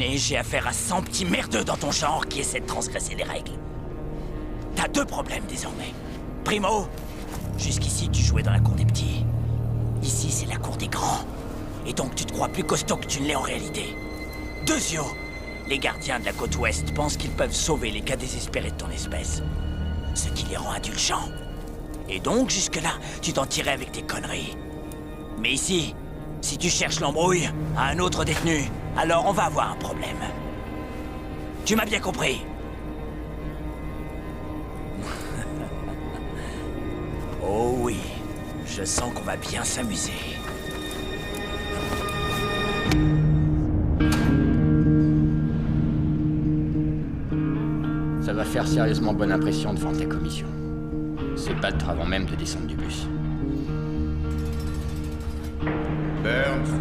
années, j'ai affaire à 100 petits merdeux dans ton genre qui essaient de transgresser les règles. T'as 2 problèmes désormais. Primo, jusqu'ici tu jouais dans la cour des petits. Ici c'est la cour des grands. Et donc tu te crois plus costaud que tu ne l'es en réalité. Deuxio, les gardiens de la côte ouest pensent qu'ils peuvent sauver les cas désespérés de ton espèce. Ce qui les rend indulgents. Et donc jusque-là, tu t'en tirais avec tes conneries. Mais ici, si tu cherches l'embrouille à un autre détenu, alors on va avoir un problème. Tu m'as bien compris? Oh oui, je sens qu'on va bien s'amuser. Ça va faire sérieusement bonne impression devant ta commission. Se battre avant même de descendre du bus. Burns.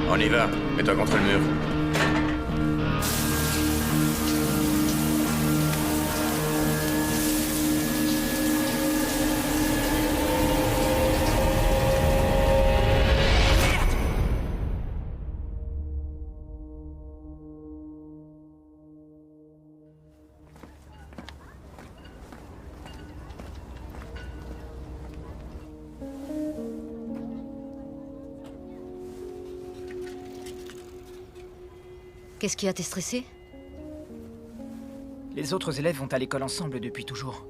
On y va. Mets-toi contre le mur. Qu'est-ce qui a t'est stressé? Les autres élèves vont à l'école ensemble depuis toujours.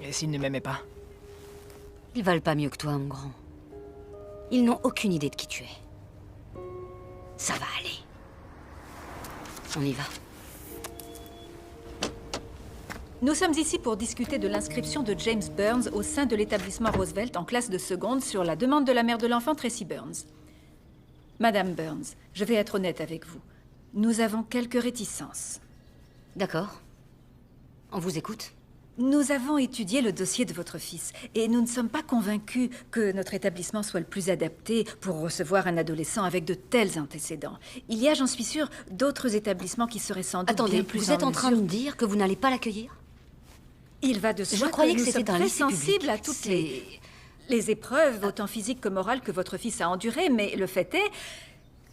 Et s'ils ne m'aimaient pas? Ils valent pas mieux que toi, mon grand. Ils n'ont aucune idée de qui tu es. Ça va aller. On y va. Nous sommes ici pour discuter de l'inscription de James Burns au sein de l'établissement Roosevelt en classe de seconde sur la demande de la mère de l'enfant, Tracy Burns. Madame Burns, je vais être honnête avec vous. Nous avons quelques réticences. D'accord. On vous écoute. Nous avons étudié le dossier de votre fils et nous ne sommes pas convaincus que notre établissement soit le plus adapté pour recevoir un adolescent avec de tels antécédents. Il y a, j'en suis sûre, d'autres établissements qui seraient sans doute Attendez, bien plus vous êtes en train de mesure. me dire que vous n'allez pas l'accueillir? Il va de soi Je croyais que nous c'était sommes un très lycée public. sensibles à toutes les épreuves, autant physiques que morales, que votre fils a endurées, mais le fait est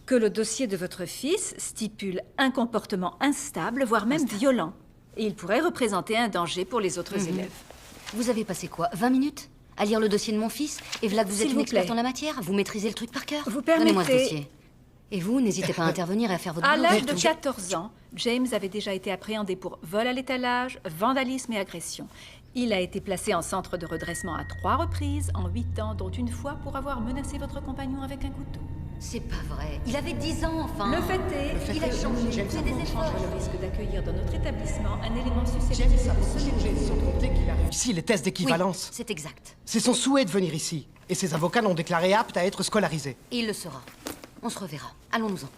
que le dossier de votre fils stipule un comportement instable, voire même violent. Et il pourrait représenter un danger pour les autres élèves. Vous avez passé quoi, 20 minutes à lire le dossier de mon fils? Et voilà que vous êtes S'il une vous experte plaît. en la matière? Vous maîtrisez le truc par cœur? Vous Donnez-moi ce permettez- dossier. Et vous, n'hésitez pas à intervenir et à faire votre À boulot. l'âge de surtout. 14 ans, James avait déjà été appréhendé pour vol à l'étalage, vandalisme et agression. Il a été placé en centre de redressement à 3 reprises, en 8 ans, dont une fois pour avoir menacé votre compagnon avec un couteau. C'est pas vrai. Il avait 10 ans, enfin. Le fait est, il a changé. James C'est des efforts. prendra le risque d'accueillir dans notre établissement un élément susceptible de se Ici, les tests d'équivalence. Oui, c'est exact. C'est son souhait de venir ici. Et ses avocats l'ont déclaré apte à être scolarisé. Et il le sera. On se reverra. Allons-nous-en.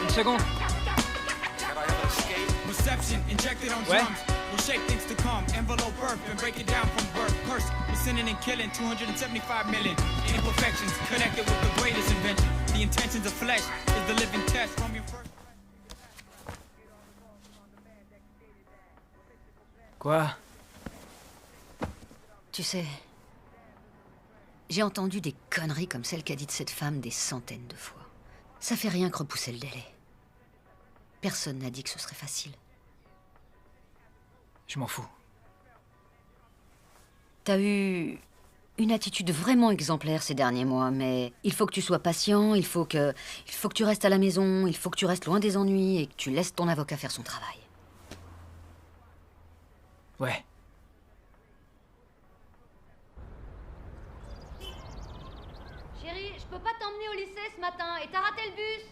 Une seconde. Reception injected on Ouais. drums. We'll shape things to come. Envelope birth and break it down from birth. Curse, we're sinning and killing 275 million. Imperfections connected with the greatest invention. The intentions of flesh is the living test from your first. Quoi? Tu sais, j'ai entendu des conneries comme celles qu'a dites cette femme des centaines de fois. Ça fait rien que repousser le délai. Personne n'a dit que ce serait facile. Je m'en fous. T'as eu une attitude vraiment exemplaire ces derniers mois, mais il faut que tu sois patient, il faut que tu restes à la maison, il faut que tu restes loin des ennuis et que tu laisses ton avocat faire son travail. Ouais. Chérie, je peux pas t'emmener au lycée ce matin et t'as raté le bus.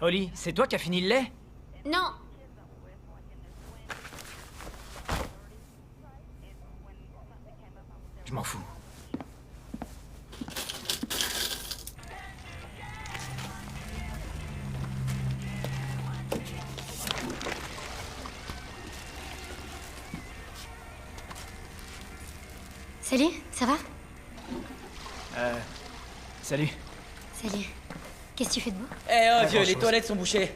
Holly, c'est toi qui as fini le lait? Non. Je m'en fous. Salut, ça va? Salut. Salut. Qu'est-ce que tu fais debout? Eh oh Pas vieux, les grand-chose. toilettes sont bouchées.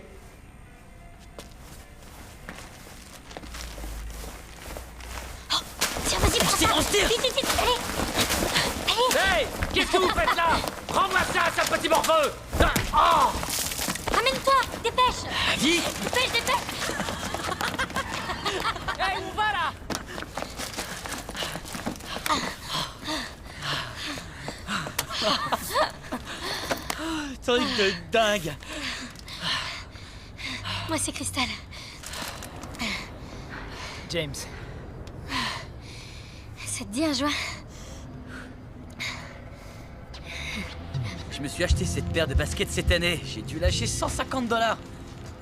Tiens, vas-y, prends ça. On se tire. Vite, vite, vite, allez. Hey! Qu'est-ce que vous faites là? Rends-moi ça, sale petit morveux! Oh! Ramène-toi, dépêche. Vite! Dépêche, dépêche. Eh, où on va là? Truc de dingue. Moi, c'est Cristal. James. Ça te dit un joint? Je me suis acheté cette paire de baskets cette année. J'ai dû lâcher $150.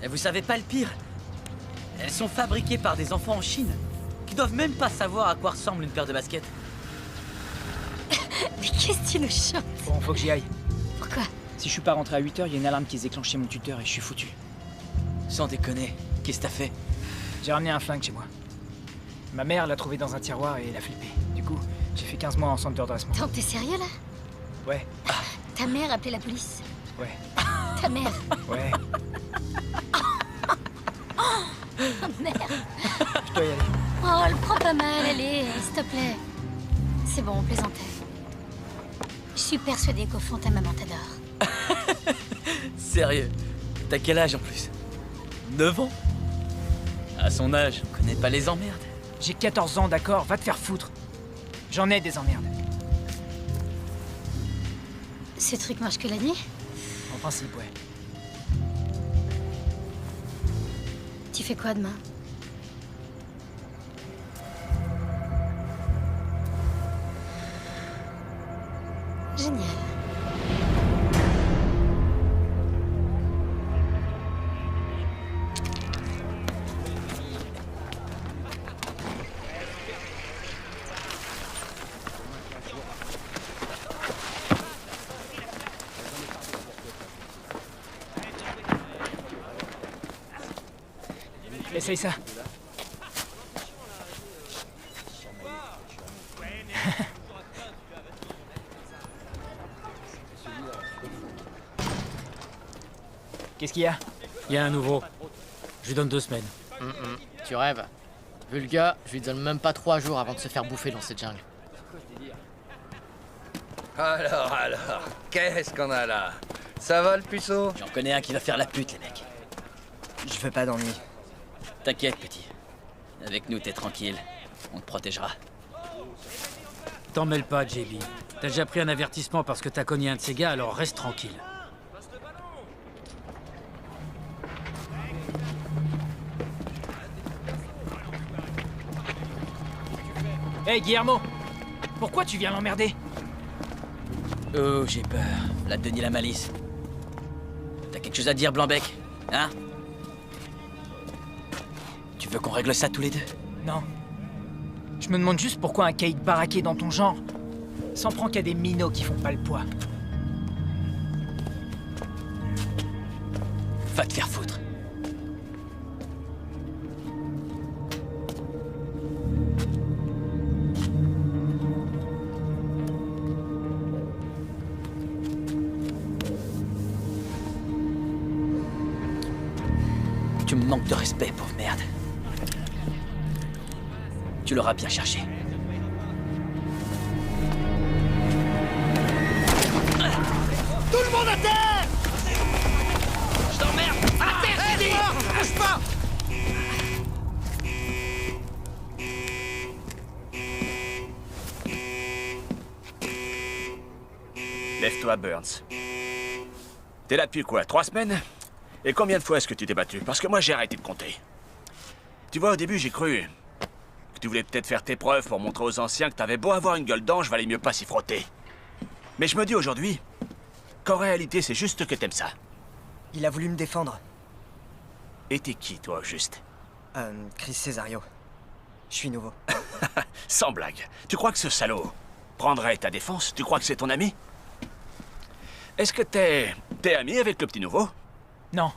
Et vous savez pas le pire? Elles sont fabriquées par des enfants en Chine qui doivent même pas savoir à quoi ressemble une paire de baskets. Mais qu'est-ce que tu nous chantes? Bon, faut que j'y aille. Pourquoi? Si je suis pas rentré à 8h, il y a une alarme qui se déclenche chez mon tuteur et je suis foutu. Sans déconner, qu'est-ce que t'as fait? J'ai ramené un flingue chez moi. Ma mère l'a trouvé dans un tiroir et elle a flippé. Du coup, j'ai fait 15 mois en centre de redressement. Attends, t'es sérieux là? Ouais, Ta mère a appelé la police. ouais, Ta mère. ouais. Merde. Je dois y aller. Oh, elle prend pas mal, allez, s'il te plaît. C'est bon, on plaisantait. Je suis persuadée qu'au fond, ta maman t'adore. Sérieux? T'as quel âge en plus? 9 ans? À son âge, on connaît pas les emmerdes. J'ai 14 ans, d'accord, va te faire foutre. J'en ai des emmerdes. Ce truc marche que la nuit? En principe, ouais. Tu fais quoi demain? Génial. Essaye ça. Qu'est-ce qu'il y a? Il y a un nouveau. Je lui donne 2 semaines. Tu rêves. Vu le gars, je lui donne même pas 3 jours avant de se faire bouffer dans cette jungle. Alors, qu'est-ce qu'on a là? Ça va le puceau? J'en connais un qui va faire la pute, les mecs. Je veux pas d'ennui. T'inquiète, petit. Avec nous, t'es tranquille. On te protégera. T'en mêle pas, JB. T'as déjà pris un avertissement parce que t'as cogné un de ces gars, alors reste tranquille. Hey, Guillermo! Pourquoi tu viens l'emmerder? Oh, j'ai peur. La Denis la malice. T'as quelque chose à dire, Blanc-Bec? Hein? Tu veux qu'on règle ça tous les deux? Non. Je me demande juste pourquoi un caïd baraqué dans ton genre s'en prend qu'à des minots qui font pas le poids. Va te faire foutre. Tu me manques de respect, pauvre merde. Tu l'auras bien cherché. Tout le monde à terre! Je t'emmerde! À terre, j'ai dit! Bouge pas! Lève-toi, Burns. T'es là depuis quoi, 3 semaines? Et combien de fois est-ce que tu t'es battu? Parce que moi, j'ai arrêté de compter. Tu vois, au début, j'ai cru que tu voulais peut-être faire tes preuves pour montrer aux anciens que t'avais beau avoir une gueule d'ange, valait mieux pas s'y frotter. Mais je me dis aujourd'hui qu'en réalité, c'est juste que t'aimes ça. Il a voulu me défendre. Et t'es qui, toi, au juste? Chris Cesario. Je suis nouveau. Sans blague. Tu crois que ce salaud prendrait ta défense? Tu crois que c'est ton ami? Est-ce que t'es ami avec le petit nouveau? Non.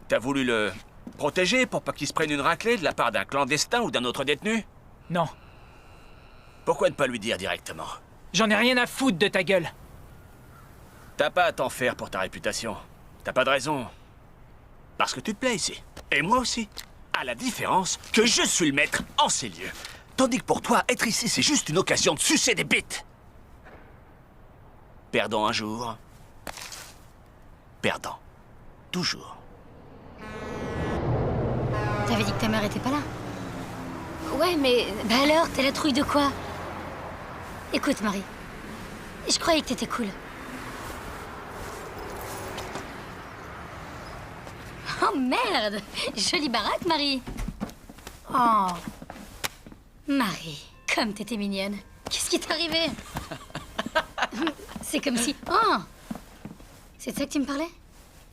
T'as voulu le protéger pour pas qu'il se prenne une raclée de la part d'un clandestin ou d'un autre détenu? Non. Pourquoi ne pas lui dire directement? J'en ai rien à foutre de ta gueule. T'as pas à t'en faire pour ta réputation. T'as pas de raison. Parce que tu te plais ici. Et moi aussi. À la différence que je suis le maître en ces lieux. Tandis que pour toi, être ici, c'est juste une occasion de sucer des bites. Perdant un jour. Perdant. Toujours. T'avais dit que ta mère était pas là. Ouais, mais... Bah alors, t'as la trouille de quoi? Écoute, Marie. Je croyais que t'étais cool. Oh merde! Jolie baraque, Marie. Oh. Marie, comme t'étais mignonne. Qu'est-ce qui t'est arrivé? C'est comme si... Oh! C'est de ça que tu me parlais?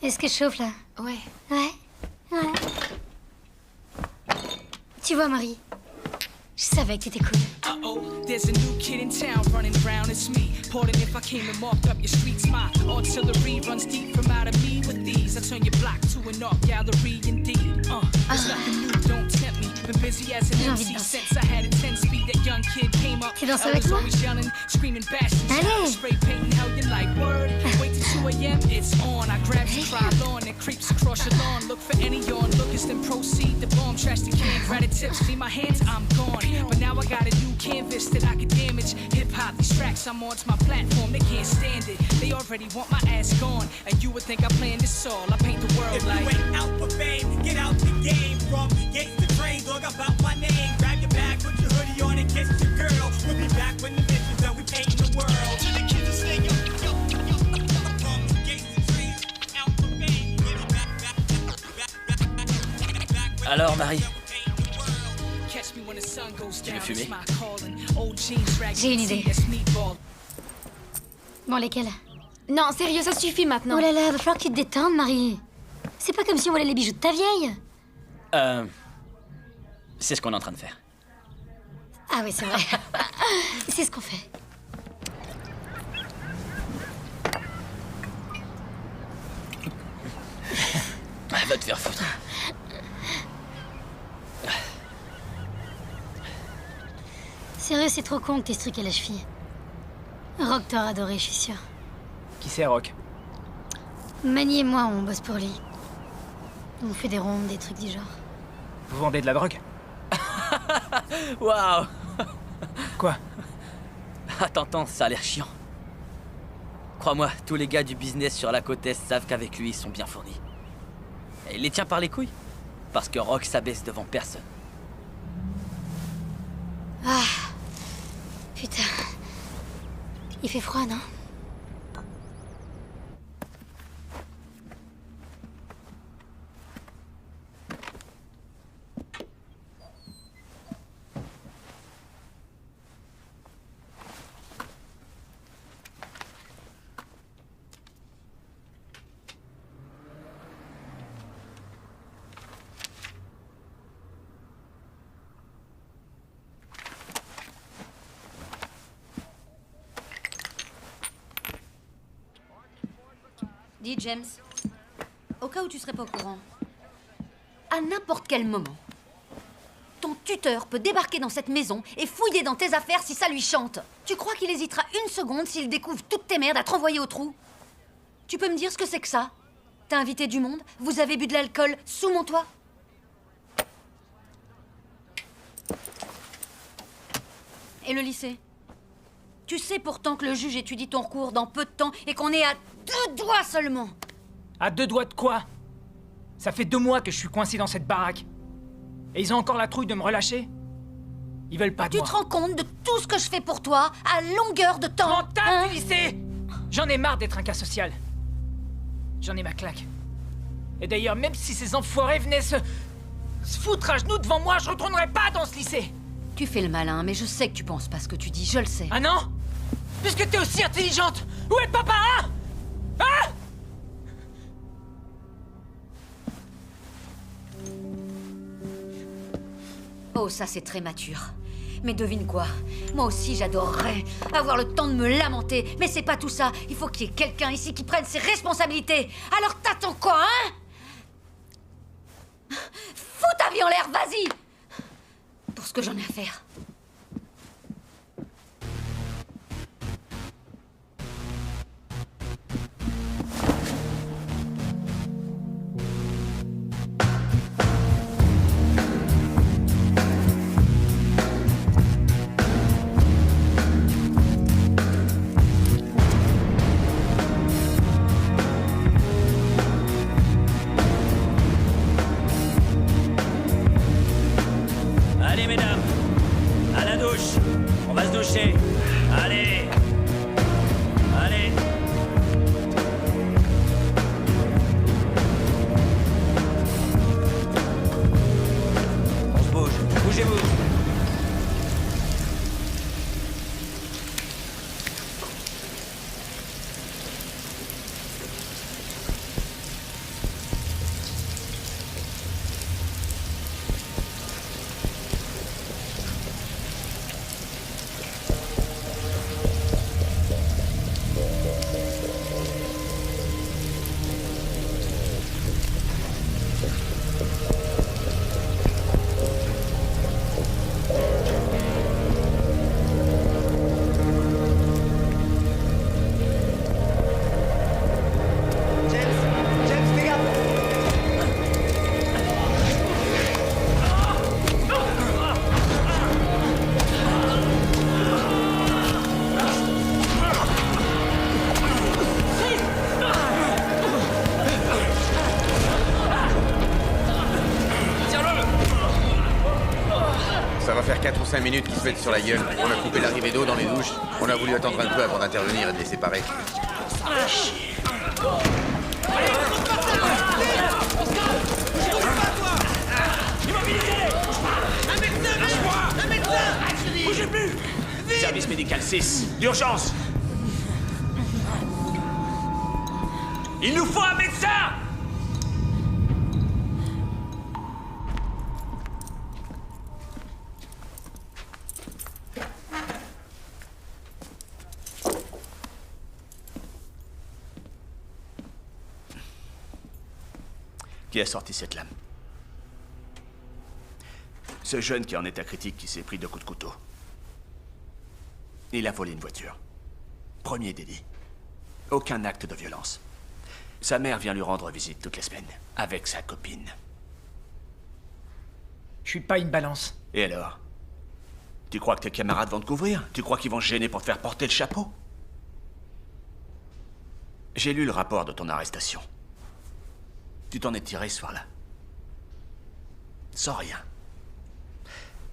Est-ce que je chauffe, là? Ouais. Ouais? Ouais. Tu vois, Marie, je savais que t'étais cool. Uh-oh, there's a new kid in town running around, it's me. Pardon if I came and marked up your streets. My artillery runs deep from out of me with these. I turn your block to an art gallery indeed. There's nothing new, don't tempt me. Been busy as an MC since I had a 10-speed. That young kid came up. I was always yelling, screaming, bashing, spray painting, how you like word. Wait till 2 a.m., it's on. I grab your try-on and creeps across your lawn. Look for any yarn, lookers, then proceed. The bomb, trash the can, grab the tips, see my hands, I'm gone. But now I got a new canvas that I can damage. Hip-hop, these tracks, I'm onto my platform, they can't stand it. They already want my ass gone. And you would think I planned this all. I paint the world like... If you ain't out for fame, get out the game. From gates to train, dog about my name. Grab your bag, put your hoodie on and kiss your girl. We'll be back when the mission's done, we painting the world. To the kids that stay yo. From gates to trains, out for fame. Alors, Marie? Tu veux fumer? J'ai une idée. Bon, lesquels? Non, sérieux, ça suffit maintenant. Oh là là, va falloir que tu te détendes, Marie. C'est pas comme si on volait les bijoux de ta vieille. C'est ce qu'on est en train de faire. Ah oui, c'est vrai. C'est ce qu'on fait. Va te faire foutre. Sérieux, c'est trop con que t'aies ce truc à la cheville. Rock t'aurait adoré, je suis sûre. Qui c'est, Rock? Mani et moi, on bosse pour lui. On fait des rondes, des trucs du genre. Vous vendez de la drogue? Waouh! Quoi? Attends, ça a l'air chiant. Crois-moi, tous les gars du business sur la côte Est savent qu'avec lui, ils sont bien fournis. Et il les tient par les couilles. Parce que Rock s'abaisse devant personne. Ah. Putain. Il fait froid, non? Dis, James, au cas où tu serais pas au courant, à n'importe quel moment, ton tuteur peut débarquer dans cette maison et fouiller dans tes affaires si ça lui chante. Tu crois qu'il hésitera une seconde s'il découvre toutes tes merdes à te renvoyer au trou? Tu peux me dire ce que c'est que ça? T'as invité du monde? Vous avez bu de l'alcool sous mon toit? Et le lycée? Tu sais pourtant que le juge étudie ton recours dans peu de temps et qu'on est à 2 doigts seulement. À 2 doigts de quoi? Ça fait 2 mois que je suis coincé dans cette baraque. Et ils ont encore la trouille de me relâcher? Ils veulent pas de moi. Tu te rends compte de tout ce que je fais pour toi à longueur de temps? M'en tape du lycée! J'en ai marre d'être un cas social. J'en ai ma claque. Et d'ailleurs, même si ces enfoirés venaient se foutre à genoux devant moi, je retournerai pas dans ce lycée! Tu fais le malin, mais je sais que tu penses pas ce que tu dis, je le sais. Ah non? Puisque t'es aussi intelligente, où est papa, hein? Hein? Oh, ça c'est très mature. Mais devine quoi? Moi aussi j'adorerais avoir le temps de me lamenter. Mais c'est pas tout ça. Il faut qu'il y ait quelqu'un ici qui prenne ses responsabilités. Alors t'attends quoi, hein? Fous ta vie en l'air, vas-y! Pour ce que j'en ai à faire. Allez, mesdames, à la douche. On va se doucher. Allez. Allez. On se bouge. Bougez-vous. Ça va faire 4 ou 5 minutes qu'ils se mettent sur la gueule. On a coupé l'arrivée d'eau dans les douches. On a voulu attendre un peu avant d'intervenir et de les séparer. Bougez plus! Service médical 6, d'urgence! Il nous faut un médecin! Qui a sorti cette lame? Ce jeune qui est en état critique qui s'est pris 2 coups de couteau. Il a volé une voiture. Premier délit. Aucun acte de violence. Sa mère vient lui rendre visite toutes les semaines, avec sa copine. Je suis pas une balance. Et alors? Tu crois que tes camarades vont te couvrir? Tu crois qu'ils vont se gêner pour te faire porter le chapeau? J'ai lu le rapport de ton arrestation. Tu t'en es tiré ce soir-là. Sans rien.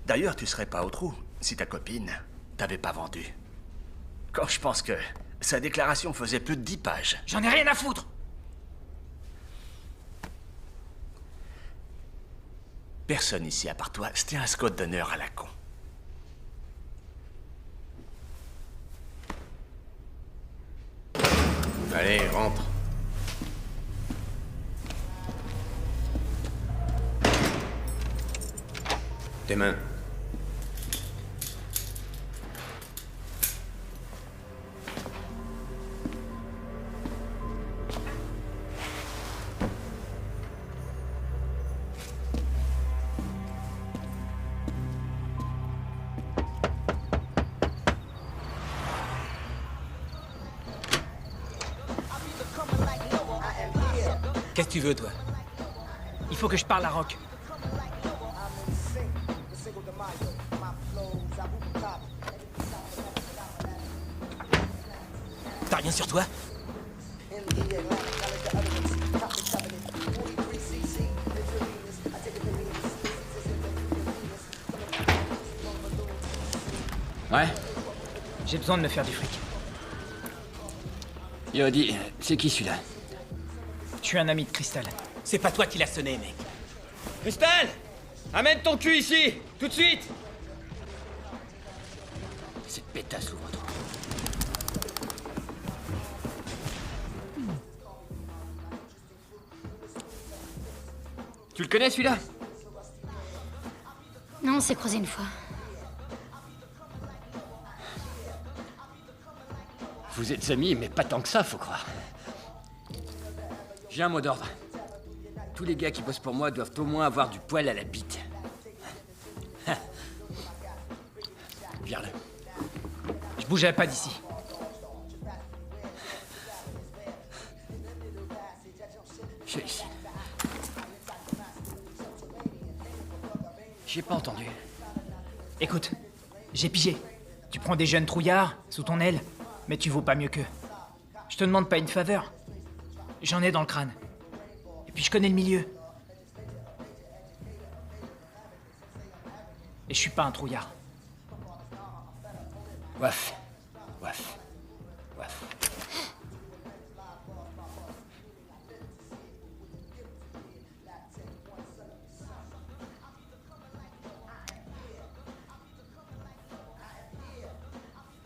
D'ailleurs, tu serais pas au trou si ta copine t'avait pas vendu. Quand je pense que sa déclaration faisait plus de 10 pages. J'en ai rien à foutre. Personne ici, à part toi, se tient un scout d'honneur à la con. Allez, rentre. Tes mains. Qu'est-ce que tu veux, toi? Il faut que je parle à Rock. T'as rien sur toi? Ouais? J'ai besoin de me faire du fric. Yo, dis, c'est qui celui-là? Je suis un ami de Crystal. C'est pas toi qui l'as sonné, mec. Crystal! Amène ton cul ici! Tout de suite! Cette pétasse l'ouvre trop. Tu le connais celui-là? Non, On s'est croisés une fois. Vous êtes amis, mais pas tant que ça, faut croire. J'ai un mot d'ordre. Tous les gars qui bossent pour moi doivent au moins avoir du poil à la bite. Vire-le. Je bougerai pas d'ici. Je suis ici. J'ai pas entendu. Écoute, j'ai pigé. Tu prends des jeunes trouillards sous ton aile, mais tu vaux pas mieux qu'eux. Je te demande pas une faveur. J'en ai dans le crâne. Et puis je connais le milieu. Et je suis pas un trouillard. Waf. Waf. Waf.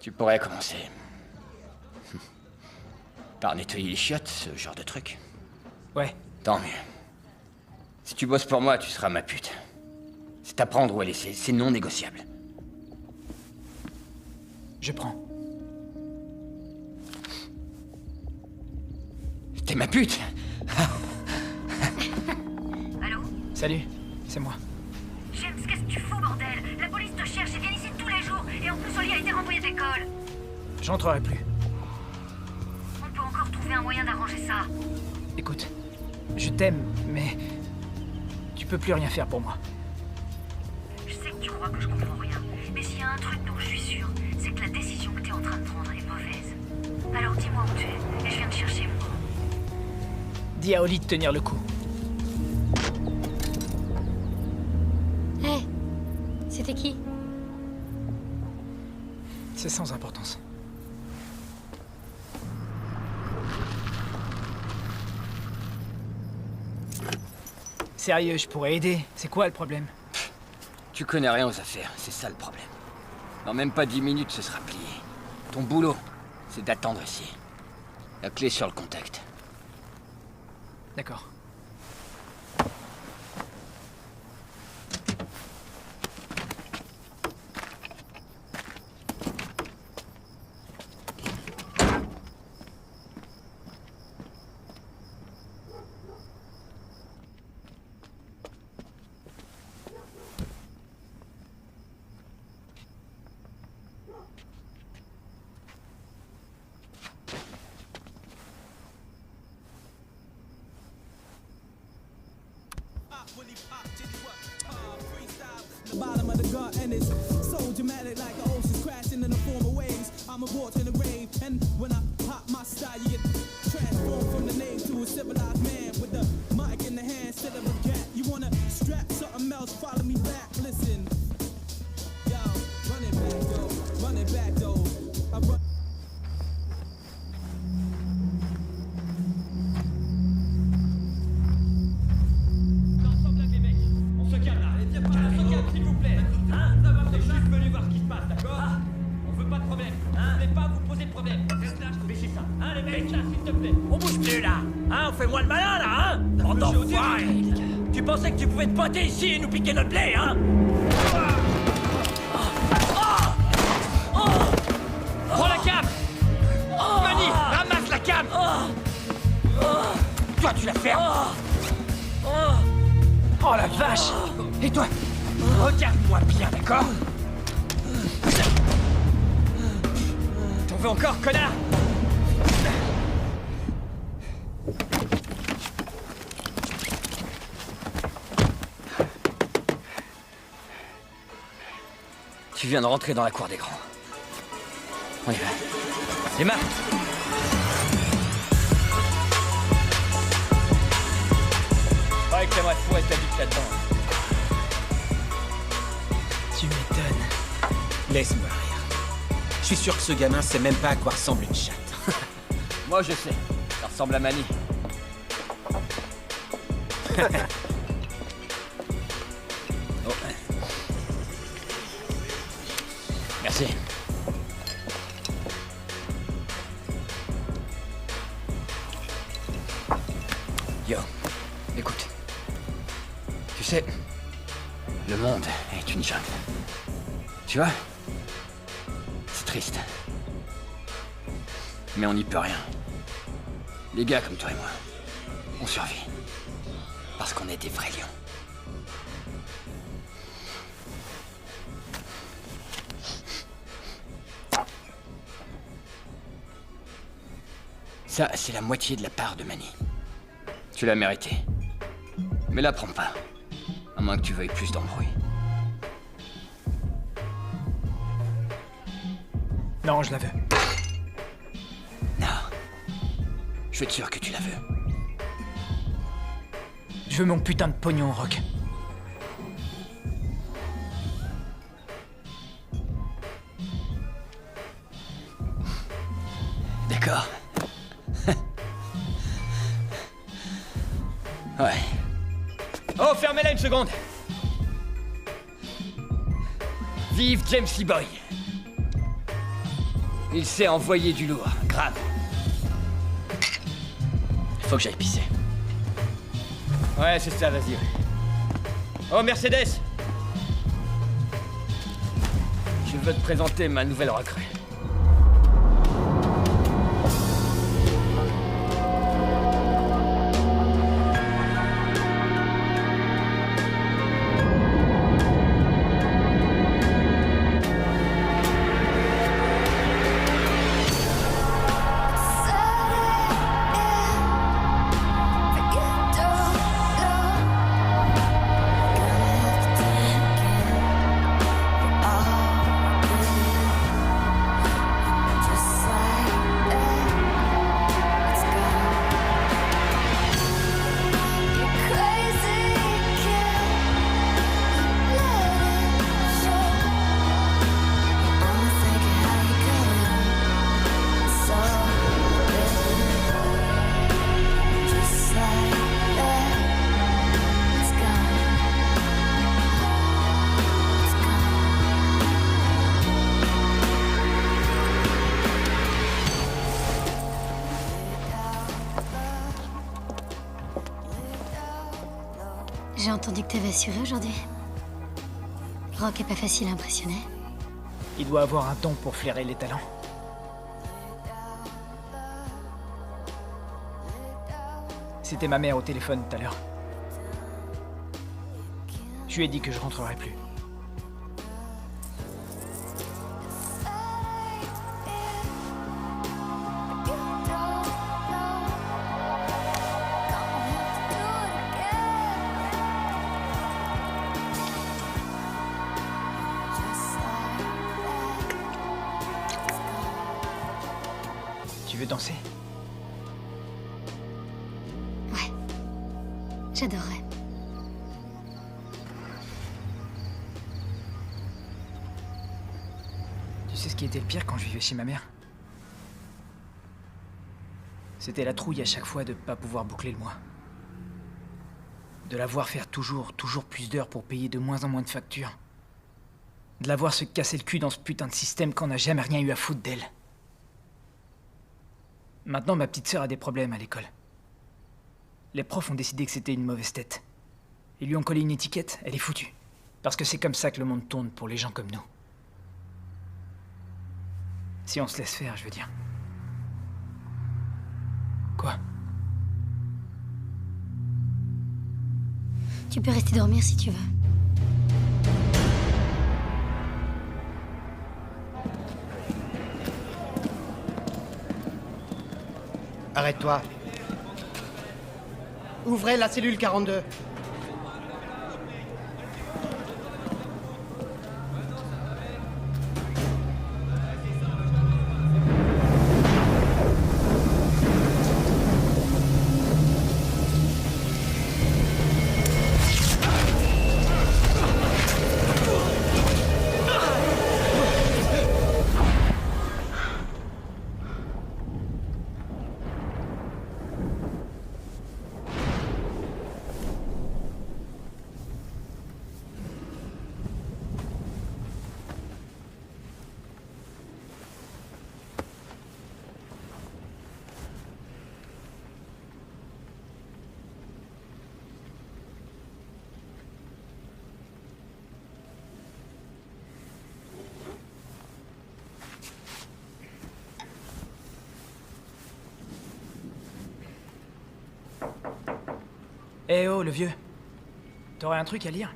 Tu pourrais commencer. Par nettoyer les chiottes, ce genre de truc. Ouais. Tant mieux. Si tu bosses pour moi, tu seras ma pute. C'est à prendre ou à laisser, c'est non négociable. Je prends. T'es ma pute. Allô? Salut, c'est moi. James, qu'est-ce que tu fous, bordel? La police te cherche et vient ici tous les jours. Et en plus, Oli a été renvoyé d'école. J'entrerai plus. On peut encore trouver un moyen d'arranger ça. Écoute, je t'aime, mais... tu peux plus rien faire pour moi. Je sais que tu crois que je comprends rien. Mais s'il y a un truc dont je suis sûre, c'est que la décision que t'es en train de prendre est mauvaise. Alors dis-moi où tu es, et je viens te chercher moi. Dis à Oli de tenir le coup. Hé, c'était qui? C'est sans importance. Sérieux, je pourrais aider. C'est quoi le problème? Tu connais rien aux affaires, c'est ça le problème. Dans même pas 10 minutes, ce sera plié. Ton boulot, c'est d'attendre ici. La clé sur le contact. D'accord. The bottom of the gut and it's so dramatic like the ocean's crashing in the form of waves. I'm a board to the grave and when I pop my style you get transformed from the name to a civilized man with the mic in the hand instead of a gat. You wanna strap something else, follow me back, listen. Yo, run it back though, run it back though. I run Fais-moi le malin, là, hein? Bande d'enfoirés! Tu pensais que tu pouvais te pointer ici et nous piquer notre blé, hein? Prends la cape! Manny, ramasse la cape! Toi, tu la fermes! Oh la vache! Et toi, regarde-moi bien, d'accord? T'en veux encore, connard? Tu viens de rentrer dans la cour des grands. On y va. Démarre! Ouais, que t'aimerais fou être habite là-dedans. Tu m'étonnes. Laisse-moi rire. Je suis sûr que ce gamin sait même pas à quoi ressemble une chatte. Moi, je sais. Ça ressemble à Manny. Oh. Merci. Yo, écoute. Tu sais, le monde est une jungle. Tu vois? C'est triste. Mais on n'y peut rien. Les gars comme toi et moi, on survit. Parce qu'on est des vrais lions. Ça, c'est la moitié de la part de Manny. Tu l'as mérité. Mais la prends pas. À moins que tu veuilles plus d'embrouille. Non, je la veux. Non. Je suis sûr que tu la veux. Je veux mon putain de pognon, Rock. D'accord. Ouais. Oh, fermez-la une seconde. Vive James Lee Boy. Il sait envoyer du lourd, grave. Faut que j'aille pisser. Ouais, c'est ça, vas-y. Oh, Mercedes. Je veux te présenter ma nouvelle recrue. J'ai entendu que t'avais assuré aujourd'hui. Rock est pas facile à impressionner. Il doit avoir un don pour flairer les talents. C'était ma mère au téléphone tout à l'heure. Je lui ai dit que je rentrerai plus. Tu veux danser? Ouais. J'adorerais. Tu sais ce qui était le pire quand je vivais chez ma mère? C'était la trouille à chaque fois de pas pouvoir boucler le mois. De la voir faire toujours plus d'heures pour payer de moins en moins de factures. De la voir se casser le cul dans ce putain de système qu'on n'a jamais rien eu à foutre d'elle. Maintenant, ma petite sœur a des problèmes à l'école. Les profs ont décidé que c'était une mauvaise tête. Ils lui ont collé une étiquette, elle est foutue. Parce que c'est comme ça que le monde tourne pour les gens comme nous. Si on se laisse faire, je veux dire. Quoi? Tu peux rester dormir si tu veux. Arrête-toi. Ouvrez la cellule 42. Eh oh, le vieux. T'aurais un truc à lire?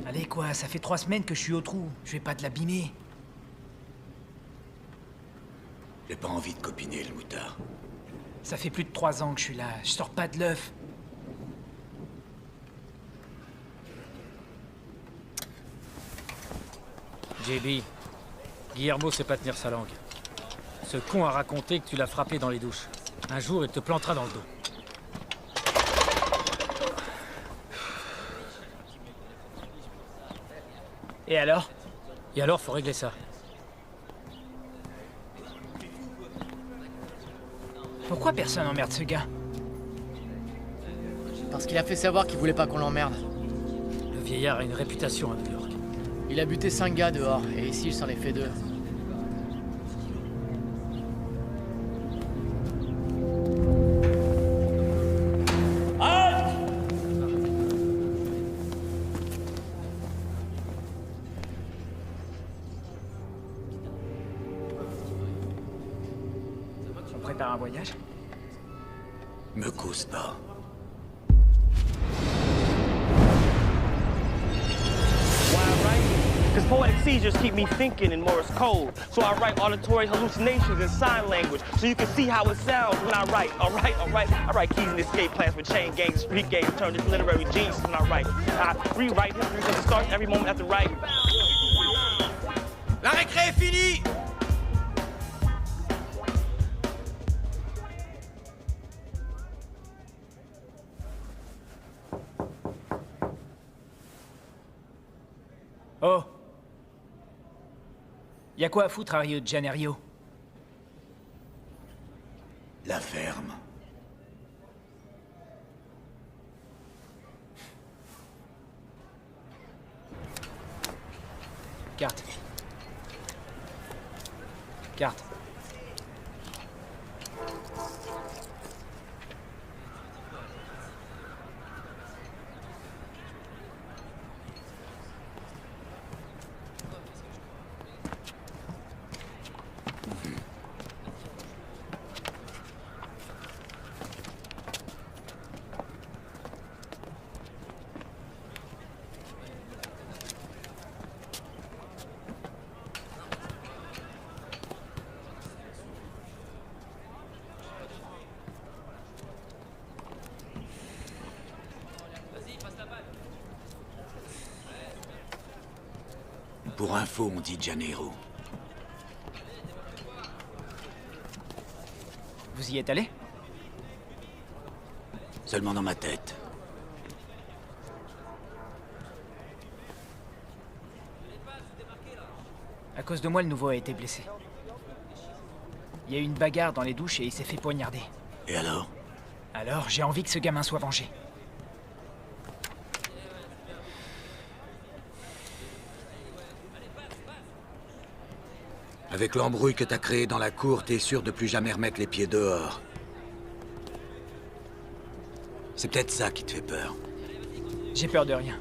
Allez, quoi, ça fait 3 semaines que je suis au trou. Je vais pas te l'abîmer. J'ai pas envie de copiner, le moutard. Ça fait plus de 3 ans que je suis là. Je sors pas de l'œuf. JB, Guillermo sait pas tenir sa langue. Ce con a raconté que tu l'as frappé dans les douches. Un jour, il te plantera dans le dos. Et alors? Et alors, faut régler ça. Pourquoi personne emmerde ce gars? Parce qu'il a fait savoir qu'il voulait pas qu'on l'emmerde. Le vieillard a une réputation à New York. Il a buté 5 gars dehors, et ici il s'en est fait 2. On prépare un voyage? Me cause pas. Because poetic seizures keep me thinking in Morse code. So I write auditory hallucinations in sign language so you can see how it sounds when I write. All right. I write keys and escape plans with chain gangs, street games, turn into literary genius when I write. I rewrite history from the start every moment after write. La récré est finie! Oh! Y'a quoi à foutre à Rio de Janeiro? La ferme. Carte. Carte. Pour info, on dit Janeiro. Vous y êtes allé? Seulement dans ma tête. À cause de moi, le nouveau a été blessé. Il y a eu une bagarre dans les douches et il s'est fait poignarder. Et alors? Alors, j'ai envie que ce gamin soit vengé. Avec l'embrouille que t'as créée dans la cour, t'es sûr de plus jamais remettre les pieds dehors. C'est peut-être ça qui te fait peur. J'ai peur de rien.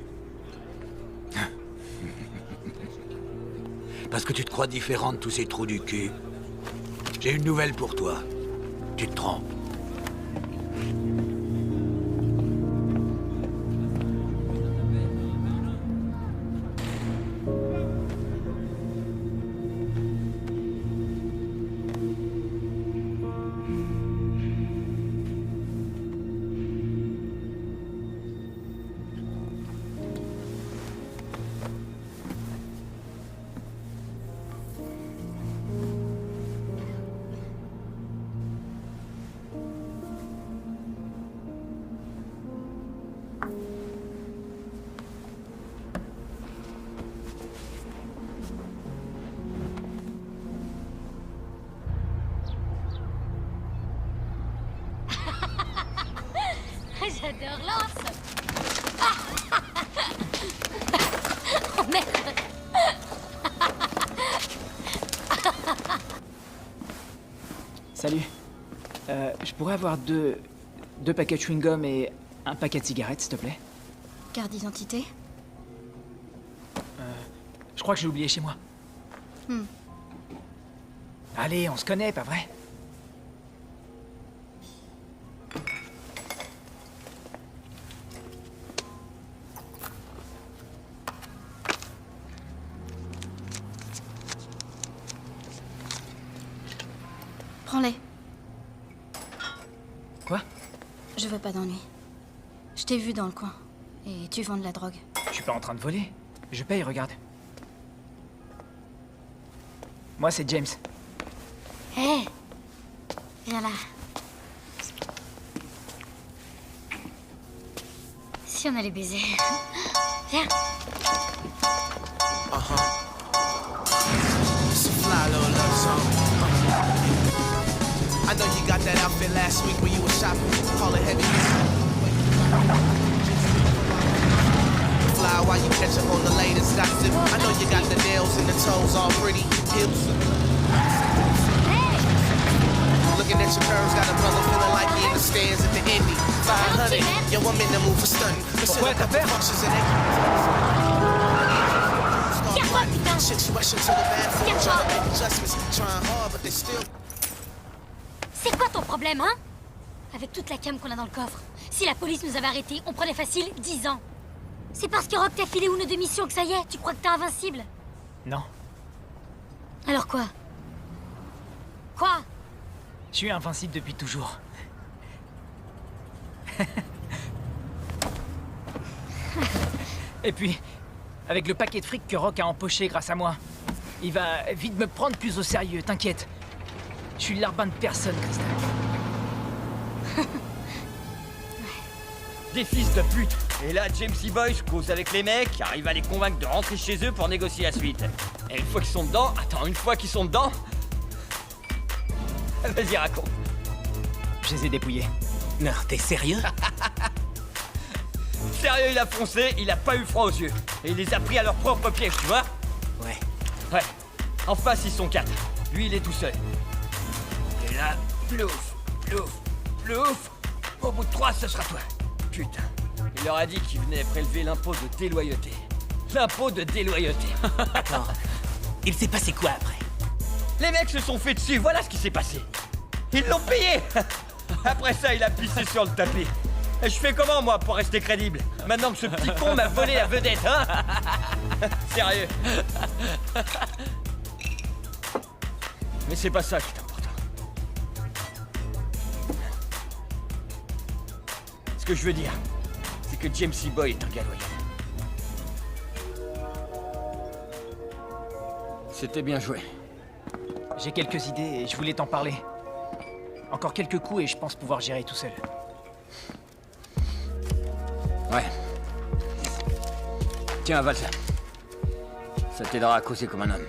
Parce que tu te crois différent de tous ces trous du cul. J'ai une nouvelle pour toi. Tu te trompes. J'adore Lance. Oh merde. Salut. Je pourrais avoir deux paquets de chewing-gum et un paquet de cigarettes, s'il te plaît? Carte d'identité? Je crois que j'ai oublié chez moi. Allez, on se connaît, pas vrai? veux pas d'ennui. Je t'ai vu dans le coin. Et tu vends de la drogue. Je suis pas en train de voler. Je paye, regarde. Moi, c'est James. Hé! Viens là. Si on allait baiser. Viens. It's a fly little love song. I know you got that outfit last week when you were shopping. Call it heavy. Fly while you catch up on the latest gossip. I know you got the nails and the toes all pretty. Hips. Looking at your curves, got a brother feeling like he in the stands at the Indy. 500. Yo, I'm in the mood for stunning. Consider a couple functions and situation to the bad for trying to make adjustments, trying hard, but they still. C'est quoi ton problème, hein? Avec toute la cam qu'on a dans le coffre. Si la police nous avait arrêtés, on prenait facile 10 ans. C'est parce que Rock t'a filé une de mission que ça y est, tu crois que t'es invincible? Non. Alors quoi? Quoi? Je suis invincible depuis toujours. Et puis, avec le paquet de fric que Rock a empoché grâce à moi, il va vite me prendre plus au sérieux, t'inquiète. Je suis l'arbin de personne, Crystal. Des fils de pute. Et là, James E. Boyce cause avec les mecs, arrive à les convaincre de rentrer chez eux pour négocier la suite. Et une fois qu'ils sont dedans... Attends, une fois qu'ils sont dedans... Vas-y, raconte. Je les ai dépouillés. Non, t'es sérieux? Sérieux, il a foncé, il a pas eu froid aux yeux. Et il les a pris à leur propre piège, tu vois? Ouais. Ouais. En face, ils sont 4. Lui, il est tout seul. Et là, plouf, plouf, plouf. Au bout de 3, ce sera toi. Putain. Il leur a dit qu'il venait prélever l'impôt de déloyauté. L'impôt de déloyauté. Attends. Il s'est passé quoi après? Les mecs se sont fait dessus, voilà ce qui s'est passé. Ils l'ont payé. Après ça, il a pissé sur le tapis. Et je fais comment, moi, pour rester crédible? Maintenant que ce petit con m'a volé la vedette, hein? Sérieux. Mais c'est pas ça qui est important. Ce que je veux dire, c'est que James E. Boy est un gars loyal. C'était bien joué. J'ai quelques idées et je voulais t'en parler. Encore quelques coups et je pense pouvoir gérer tout seul. Ouais. Tiens, avale ça. Ça t'aidera à causer comme un homme.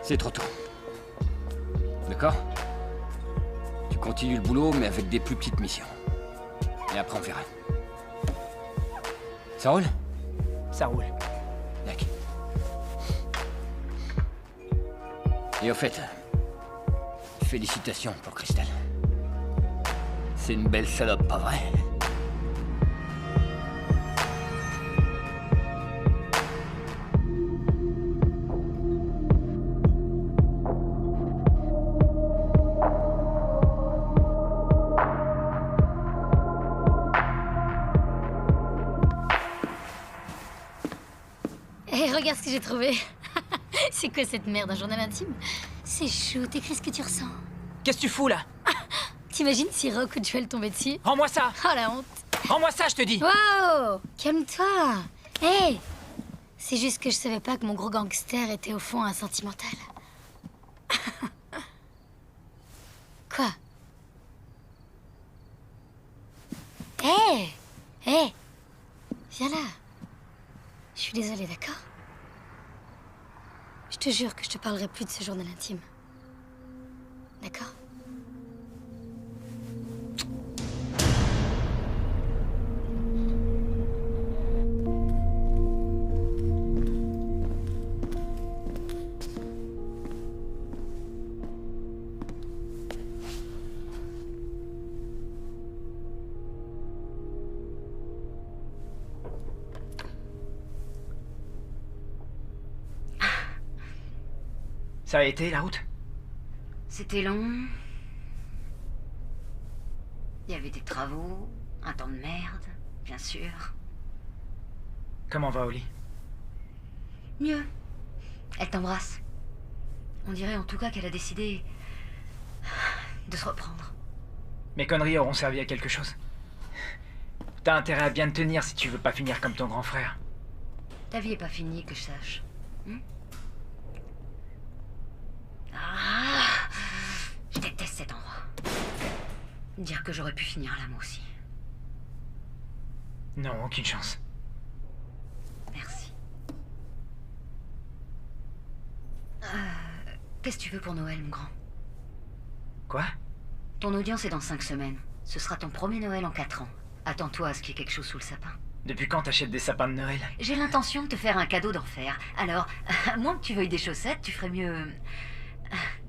C'est trop tôt. D'accord? Tu continues le boulot, mais avec des plus petites missions. Et après, on verra. Ça roule? Ça roule. D'accord. Et au fait, félicitations pour Crystal. C'est une belle salope, pas vrai? Hé, regarde ce que j'ai trouvé. C'est quoi cette merde, un journal intime? C'est chou, t'écris ce que tu ressens. Qu'est-ce que tu fous là? T'imagines si Rock ou Joel tombaient dessus? Rends-moi ça! Oh la honte! Rends-moi ça, je te dis! Wow! Calme-toi! Hé! C'est juste que je savais pas que mon gros gangster était au fond un sentimental. Quoi? Hé! Hé! Viens là! Je suis désolée, d'accord? Je te jure que je te parlerai plus de ce journal intime. D'accord? Ça a été, la route? C'était long. Il y avait des travaux, un temps de merde, bien sûr. Comment va Oli? Mieux. Elle t'embrasse. On dirait en tout cas qu'elle a décidé de se reprendre. Mes conneries auront servi à quelque chose. T'as intérêt à bien te tenir si tu veux pas finir comme ton grand frère. Ta vie est pas finie, que je sache. Ah, je déteste cet endroit. Dire que j'aurais pu finir là, moi aussi. Non, aucune chance. Merci. Qu'est-ce que tu veux pour Noël, mon grand? Quoi? Ton audience est dans 5 semaines. Ce sera ton premier Noël en 4 ans. Attends-toi à ce qu'il y ait quelque chose sous le sapin. Depuis quand t'achètes des sapins de Noël? J'ai l'intention de te faire un cadeau d'enfer. Alors, à moins que tu veuilles des chaussettes, tu ferais mieux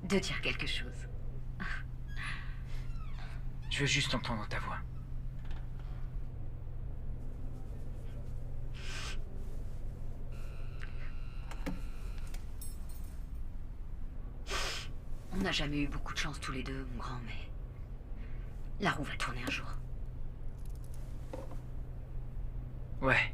de dire quelque chose. Je veux juste entendre ta voix. On n'a jamais eu beaucoup de chance tous les deux, mon grand, mais la roue va tourner un jour. Ouais.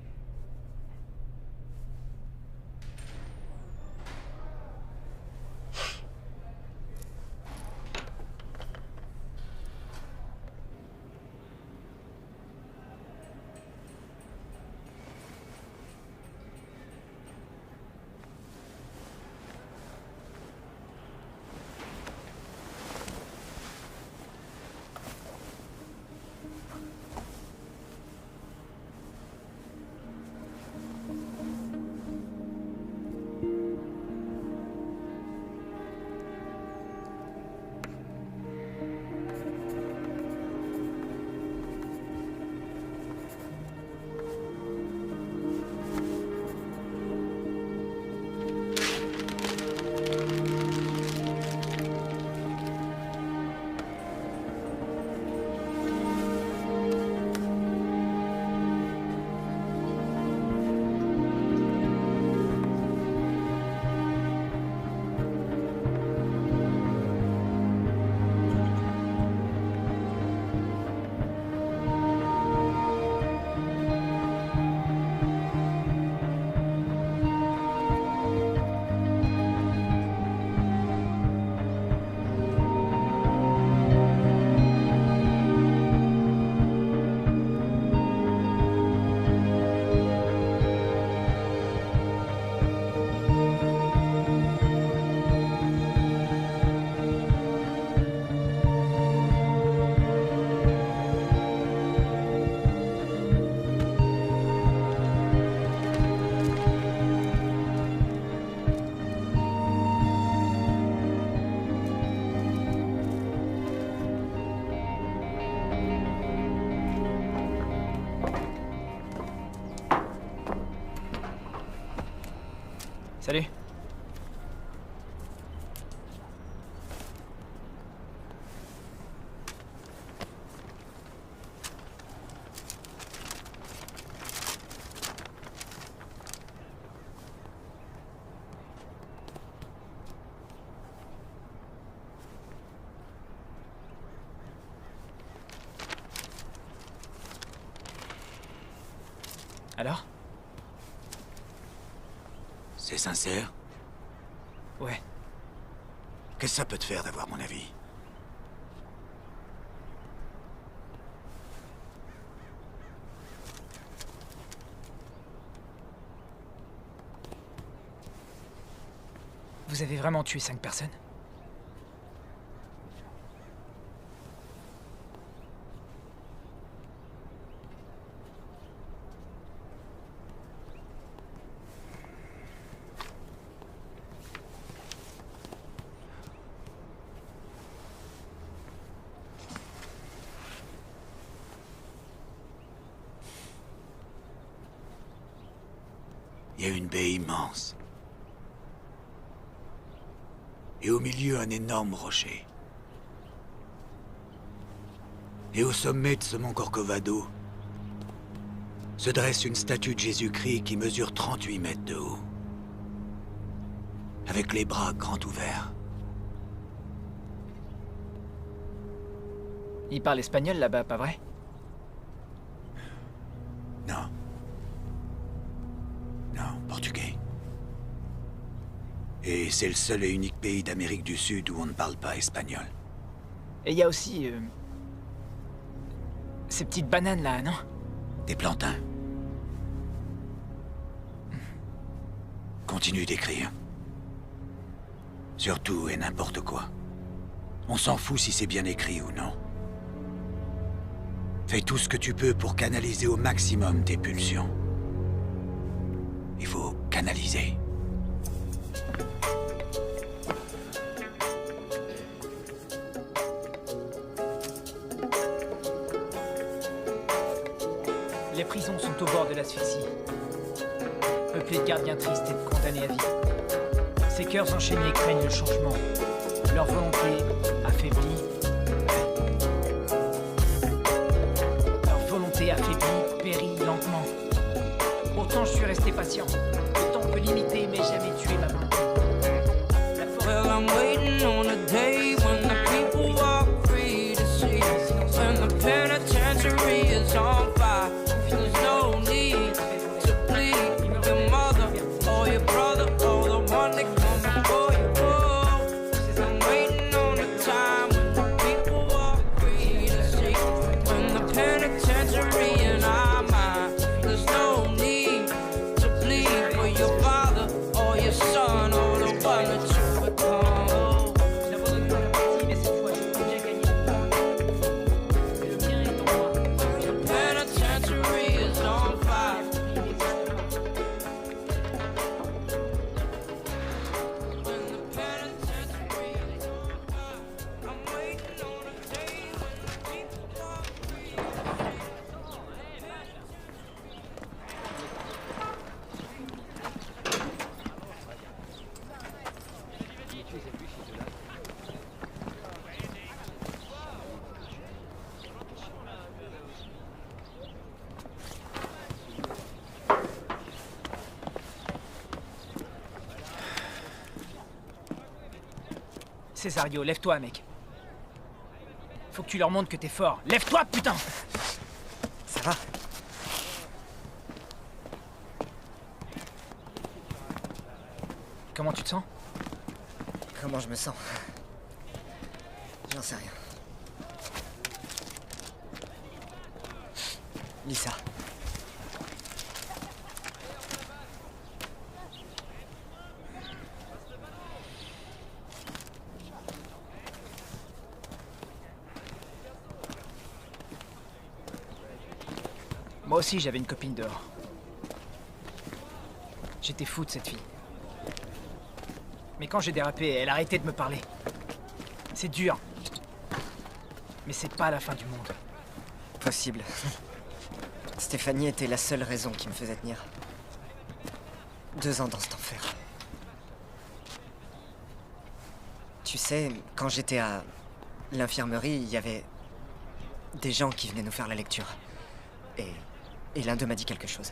Salut. Alors? C'est sincère? Ouais. Qu'est-ce que ça peut te faire d'avoir mon avis? Vous avez vraiment tué 5 personnes? Il y a une baie immense. Et au milieu, un énorme rocher. Et au sommet de ce mont Corcovado se dresse une statue de Jésus-Christ qui mesure 38 mètres de haut. Avec les bras grands ouverts. Il parle espagnol là-bas, pas vrai? Non. Non, portugais. Et c'est le seul et unique pays d'Amérique du Sud où on ne parle pas espagnol. Et il y a aussi... ces petites bananes là, non? Des plantains. Continue d'écrire. Surtout et n'importe quoi. On s'en fout si c'est bien écrit ou non. Fais tout ce que tu peux pour canaliser au maximum tes pulsions. Il faut canaliser. Les prisons sont au bord de l'asphyxie. Peuplées de gardiens tristes et de condamnés à vie. Ces cœurs enchaînés craignent le changement. Leur volonté affaiblie. Leur volonté affaiblie périt lentement. Pourtant je suis resté patient. Le temps peut limiter mais jamais tuer ma volonté. Well, I'm waiting on a day when the people walk free to see. When the penitentiary is on fire. There's no need to plead your mother or your brother or the one that come before you. Oh, I'm waiting on a time when the people walk free to see. When the penitentiary in our mind. There's no need to plead for your father or your son or the one that you become. Cesario, lève-toi, mec. Faut que tu leur montres que t'es fort. Lève-toi, putain! Ça va? Comment tu te sens? Comment je me sens? J'en sais rien. Lis ça. Moi aussi, j'avais une copine dehors. J'étais fou de cette fille. Mais quand j'ai dérapé, elle a arrêté de me parler. C'est dur. Mais c'est pas la fin du monde. Possible. Stéphanie était la seule raison qui me faisait tenir. 2 ans dans cet enfer. Tu sais, quand j'étais à l'infirmerie, il y avait des gens qui venaient nous faire la lecture. Et l'un d'eux m'a dit quelque chose.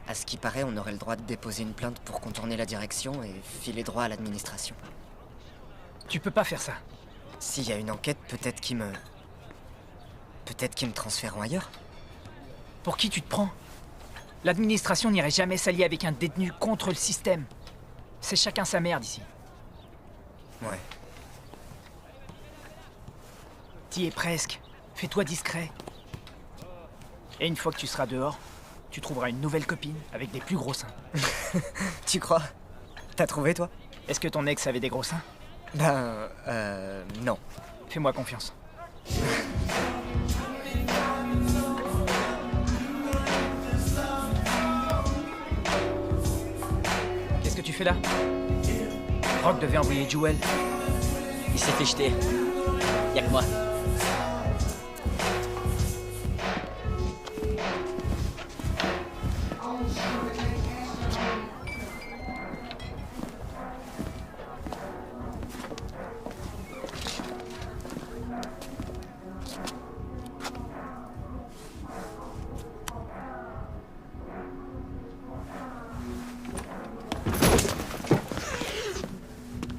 À ce qui paraît, on aurait le droit de déposer une plainte pour contourner la direction et filer droit à l'administration. Tu peux pas faire ça. S'il y a une enquête, peut-être qu'ils me transféreront ailleurs. Pour qui tu te prends? L'administration n'irait jamais s'allier avec un détenu contre le système. C'est chacun sa merde ici. Ouais. T'y es presque. Fais-toi discret. Et une fois que tu seras dehors, tu trouveras une nouvelle copine avec des plus gros seins. Tu crois? T'as trouvé, toi? Est-ce que ton ex avait des gros seins? Ben, non. Fais-moi confiance. Qu'est-ce que tu fais là? Rock devait envoyer Jewel. Il s'est fait jeter. Y'a que moi.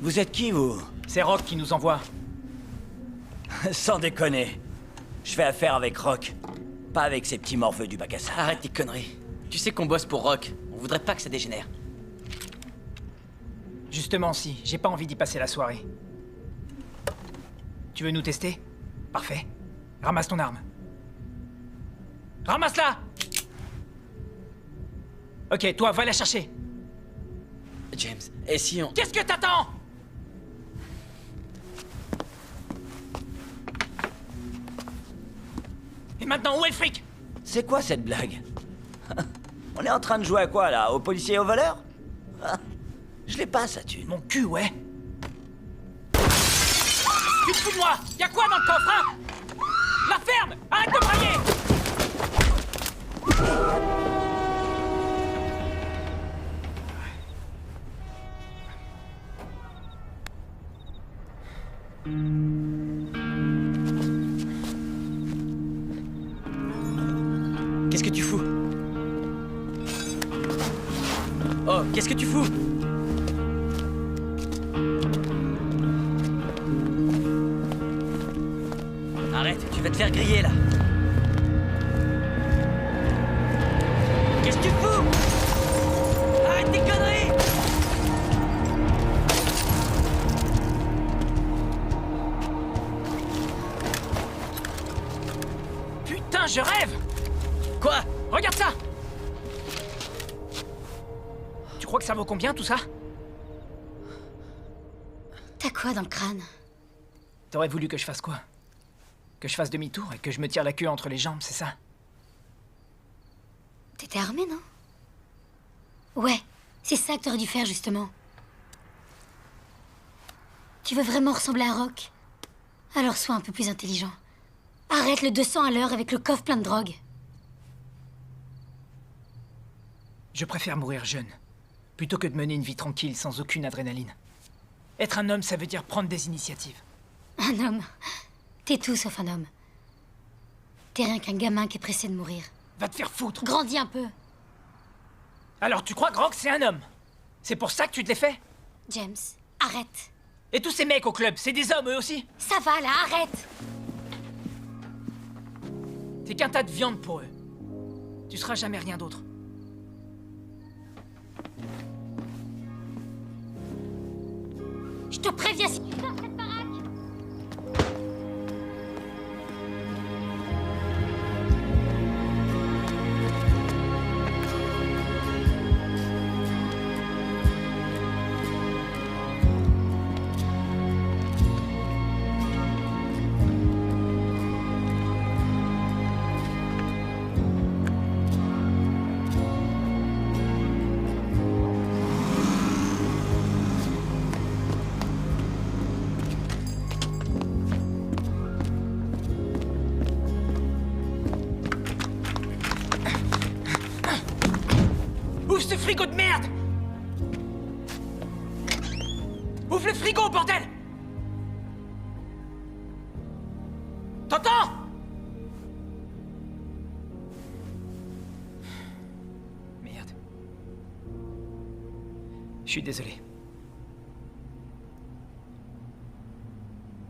Vous êtes qui, vous? C'est Rock qui nous envoie. Sans déconner. Je fais affaire avec Rock. Pas avec ces petits morveux du bac à sable. Arrête tes conneries. Tu sais qu'on bosse pour Rock. On voudrait pas que ça dégénère. Justement, si. J'ai pas envie d'y passer la soirée. Tu veux nous tester? Parfait. Ramasse ton arme. Ramasse-la! Ok, toi, va la chercher. James, et si on... Qu'est-ce que t'attends? Et maintenant, où est le fric? C'est quoi cette blague? On est en train de jouer à quoi, là? Aux policiers et aux voleurs? Je l'ai pas, ça thune. Mon cul, ouais. Tu te fous de moi? Y'a quoi dans le coffre, hein? La ferme! Arrête de brailler! Qu'est-ce que tu fous? Oh, qu'est-ce que tu fous? Arrête, tu vas te faire griller là. Qu'est-ce que tu fous? Arrête tes conneries! Putain, je rêve! Quoi? Regarde ça! Tu crois que ça vaut combien tout ça? T'as quoi dans le crâne? T'aurais voulu que je fasse quoi? Que je fasse demi-tour et que je me tire la queue entre les jambes, c'est ça? T'étais armé, non? Ouais, c'est ça que t'aurais dû faire, justement. Tu veux vraiment ressembler à Rock? Alors sois un peu plus intelligent. Arrête le 200 à l'heure avec le coffre plein de drogue. Je préfère mourir jeune, plutôt que de mener une vie tranquille sans aucune adrénaline. Être un homme, ça veut dire prendre des initiatives. Un homme? T'es tout sauf un homme. T'es rien qu'un gamin qui est pressé de mourir. Va te faire foutre! Grandis un peu. Alors tu crois que Rock, c'est un homme? C'est pour ça que tu te l'es fait? James, arrête. Et tous ces mecs au club, c'est des hommes eux aussi? Ça va là, arrête! T'es qu'un tas de viande pour eux. Tu seras jamais rien d'autre. Je te préviens si tu sors cette baraque! Ouvre ce frigo de merde! Ouvre le frigo, bordel! T'entends? Merde. Je suis désolé.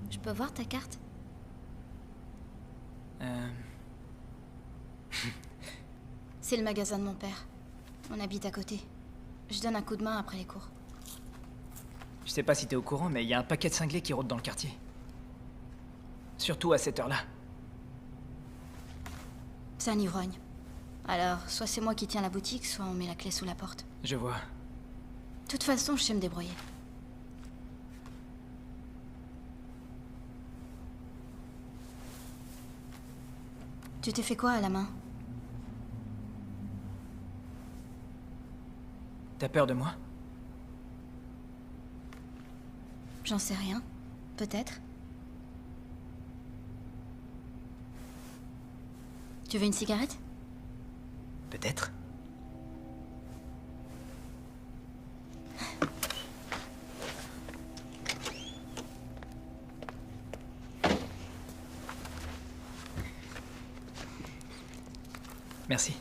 Je peux voir ta carte? C'est le magasin de mon père. On habite à côté. Je donne un coup de main après les cours. Je sais pas si t'es au courant, mais il y a un paquet de cinglés qui rôde dans le quartier. Surtout à cette heure-là. C'est un ivrogne. Alors, soit c'est moi qui tiens la boutique, soit on met la clé sous la porte. Je vois. De toute façon, je sais me débrouiller. Tu t'es fait quoi à la main? T'as peur de moi? J'en sais rien. Peut-être. Tu veux une cigarette? Peut-être. Merci.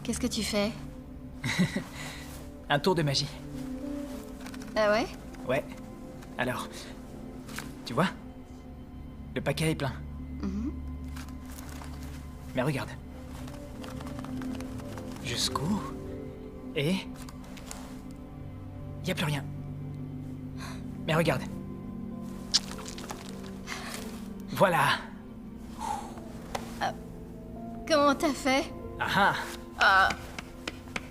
Qu'est-ce que tu fais? Un tour de magie. Ah ouais? Ouais. Alors, Tu vois? Le paquet est plein. Mais regarde. Jusqu'où? Et... y a plus rien. Mais regarde. Voilà. Comment t'as fait? Ah Ah.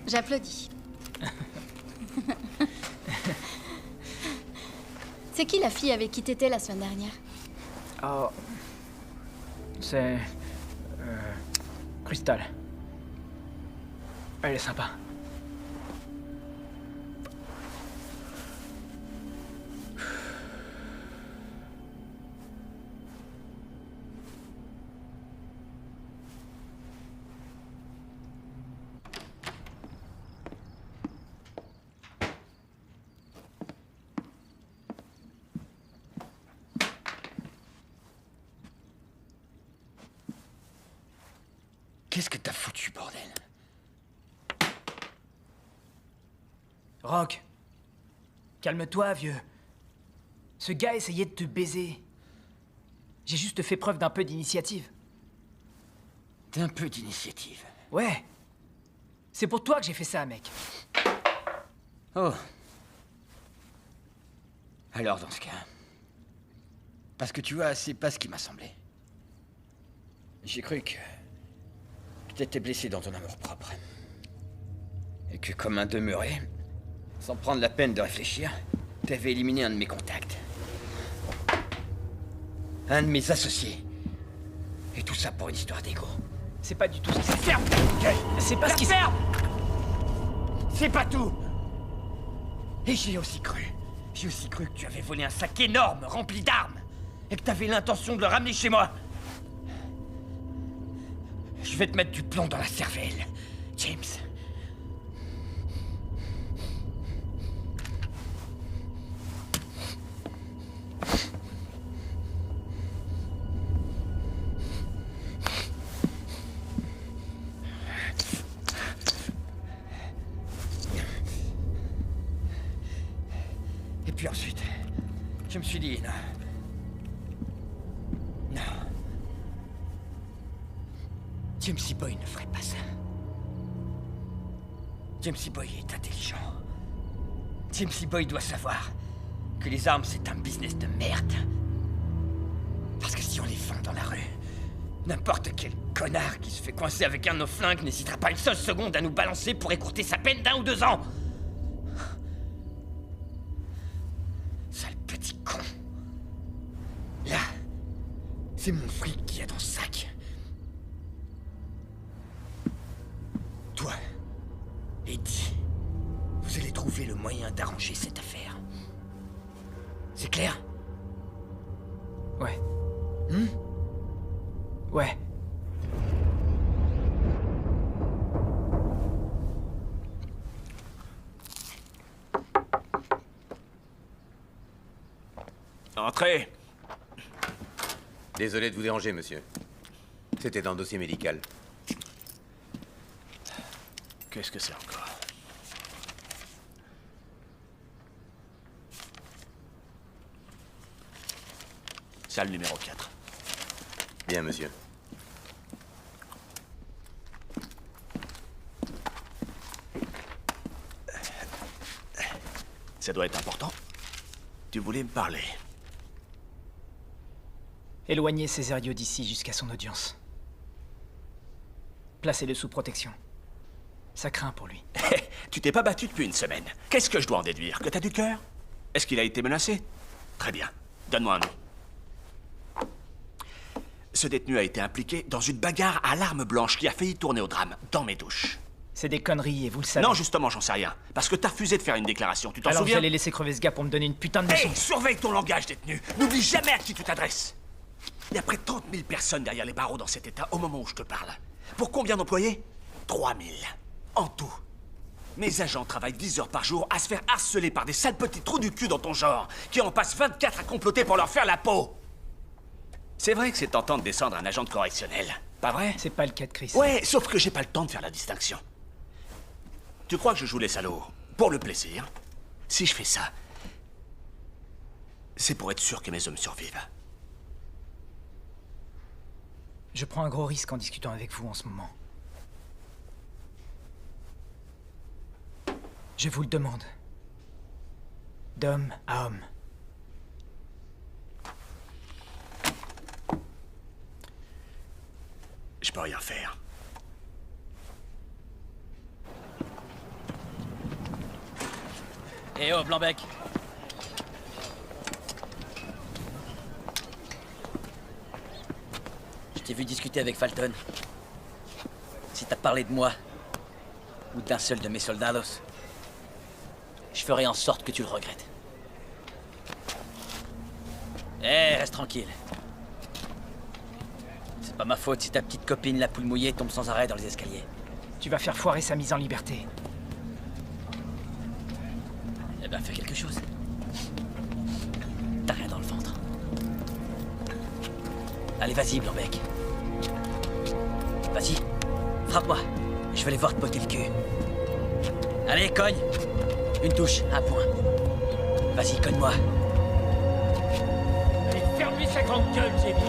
J'applaudis. C'est qui la fille avec qui t'étais la semaine dernière? Oh. C'est... Crystal. Elle est sympa. Qu'est-ce que t'as foutu, bordel? Rock. Calme-toi, vieux. Ce gars essayait de te baiser. J'ai juste fait preuve d'un peu d'initiative. D'un peu d'initiative? Ouais. C'est pour toi que j'ai fait ça, mec. Oh. Alors, dans ce cas... Parce que tu vois, c'est pas ce qui m'a semblé. J'ai cru que t'étais blessé dans ton amour-propre. Et que comme un demeuré, sans prendre la peine de réfléchir, t'avais éliminé un de mes contacts. Un de mes associés. Et tout ça pour une histoire d'ego. C'est pas du tout ce qui s'est fait. C'est pas ce qui s'est... C'est pas tout. Et j'y ai aussi cru. J'ai aussi cru que tu avais volé un sac énorme, rempli d'armes. Et que t'avais l'intention de le ramener chez moi. Je vais te mettre du plomb dans la cervelle, James. Et puis ensuite, je me suis dit, non. Non. Jamesy Boy ne ferait pas ça. Jamesy Boy est intelligent. Jamesy Boy doit savoir que les armes, c'est un business de merde. Parce que si on les vend dans la rue, n'importe quel connard qui se fait coincer avec un de nos flingues n'hésitera pas une seule seconde à nous balancer pour écourter sa peine d'1 ou 2 ans. Sale petit con. Là, c'est mon fric qui est dans ce sac. Toi, Eddie, vous allez trouver le moyen d'arranger cette affaire. C'est clair? Ouais. Ouais. Entrez. Désolé de vous déranger, monsieur. C'était dans le dossier médical. Qu'est-ce que c'est encore? Salle numéro 4. Bien, monsieur. Ça doit être important. Tu voulais me parler. Éloignez Césario d'ici jusqu'à son audience. Placez-le sous protection. Ça craint pour lui. Tu t'es pas battu depuis une semaine. Qu'est-ce que je dois en déduire? Que t'as du cœur? Est-ce qu'il a été menacé? Très bien. Donne-moi un nom. Ce détenu a été impliqué dans une bagarre à l'arme blanche qui a failli tourner au drame, dans mes douches. C'est des conneries et vous le savez. Non, justement, j'en sais rien. Parce que t'as refusé de faire une déclaration, tu t'en Alors souviens? vous allez laisser crever ce gars pour me donner une putain de leçon. Hey, surveille ton langage, détenu. N'oublie jamais à qui tu t'adresses. Il y a près de 30 000 personnes derrière les barreaux dans cet état au moment où je te parle. Pour combien d'employés? 3 000. En tout. Mes agents travaillent 10 heures par jour à se faire harceler par des sales petits trous du cul dans ton genre, qui en passent 24 à comploter pour leur faire la peau. C'est vrai que c'est tentant de descendre un agent de correctionnel, pas vrai? C'est pas le cas de Chris. Ouais, sauf que j'ai pas le temps de faire la distinction. Tu crois que je joue les salauds pour le plaisir? Si je fais ça, c'est pour être sûr que mes hommes survivent. Je prends un gros risque en discutant avec vous en ce moment. Je vous le demande. D'homme à homme. Je peux rien faire. Eh oh, Blanc-bec. Je t'ai vu discuter avec Falton. Si t'as parlé de moi, ou d'un seul de mes soldados, je ferai en sorte que tu le regrettes. Eh, reste tranquille. C'est pas ma faute si ta petite copine, la poule mouillée, tombe sans arrêt dans les escaliers. Tu vas faire foirer sa mise en liberté. Eh ben, fais quelque chose. T'as rien dans le ventre. Allez, vas-y, Blanc-bec. Vas-y, frappe-moi. Je vais aller voir te botter le cul. Allez, cogne. Une touche, un point. Vas-y, cogne-moi. Allez, ferme-lui sa grande gueule, j'ai dit.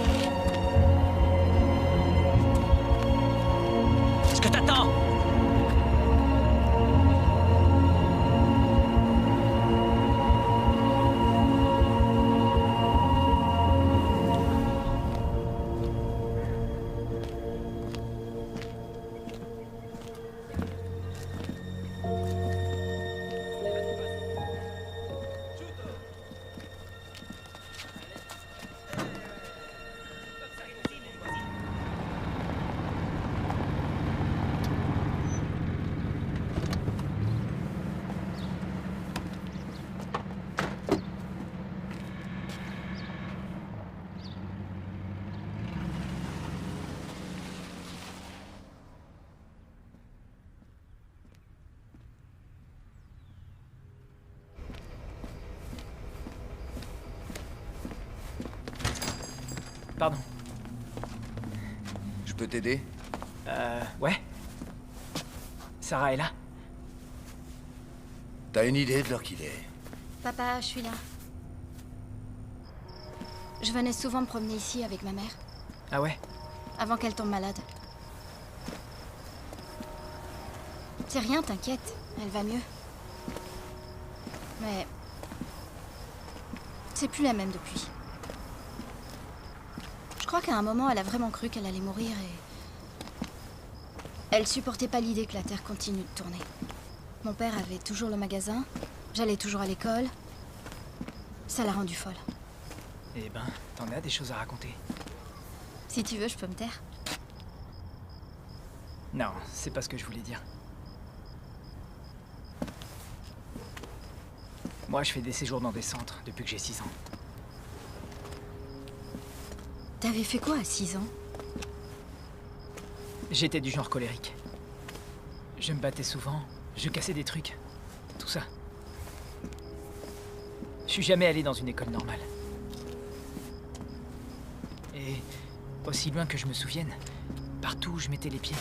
Qu'est-ce que t'attends? Pardon. Je peux t'aider? Ouais. Sarah est là? T'as une idée de l'heure qu'il est? Papa, je suis là. Je venais souvent me promener ici avec ma mère, Ah ouais? avant qu'elle tombe malade. C'est rien, t'inquiète, elle va mieux. Mais... c'est plus la même depuis. Je crois qu'à un moment, elle a vraiment cru qu'elle allait mourir et... elle supportait pas l'idée que la Terre continue de tourner. Mon père avait toujours le magasin, j'allais toujours à l'école. Ça l'a rendue folle. Eh ben, t'en as des choses à raconter. Si tu veux, je peux me taire. Non, c'est pas ce que je voulais dire. Moi, je fais des séjours dans des centres depuis que j'ai 6 ans. T'avais fait quoi à 6 ans? J'étais du genre colérique. Je me battais souvent, je cassais des trucs. Tout ça. Je suis jamais allé dans une école normale. Et aussi loin que je me souvienne, partout où je mettais les pieds,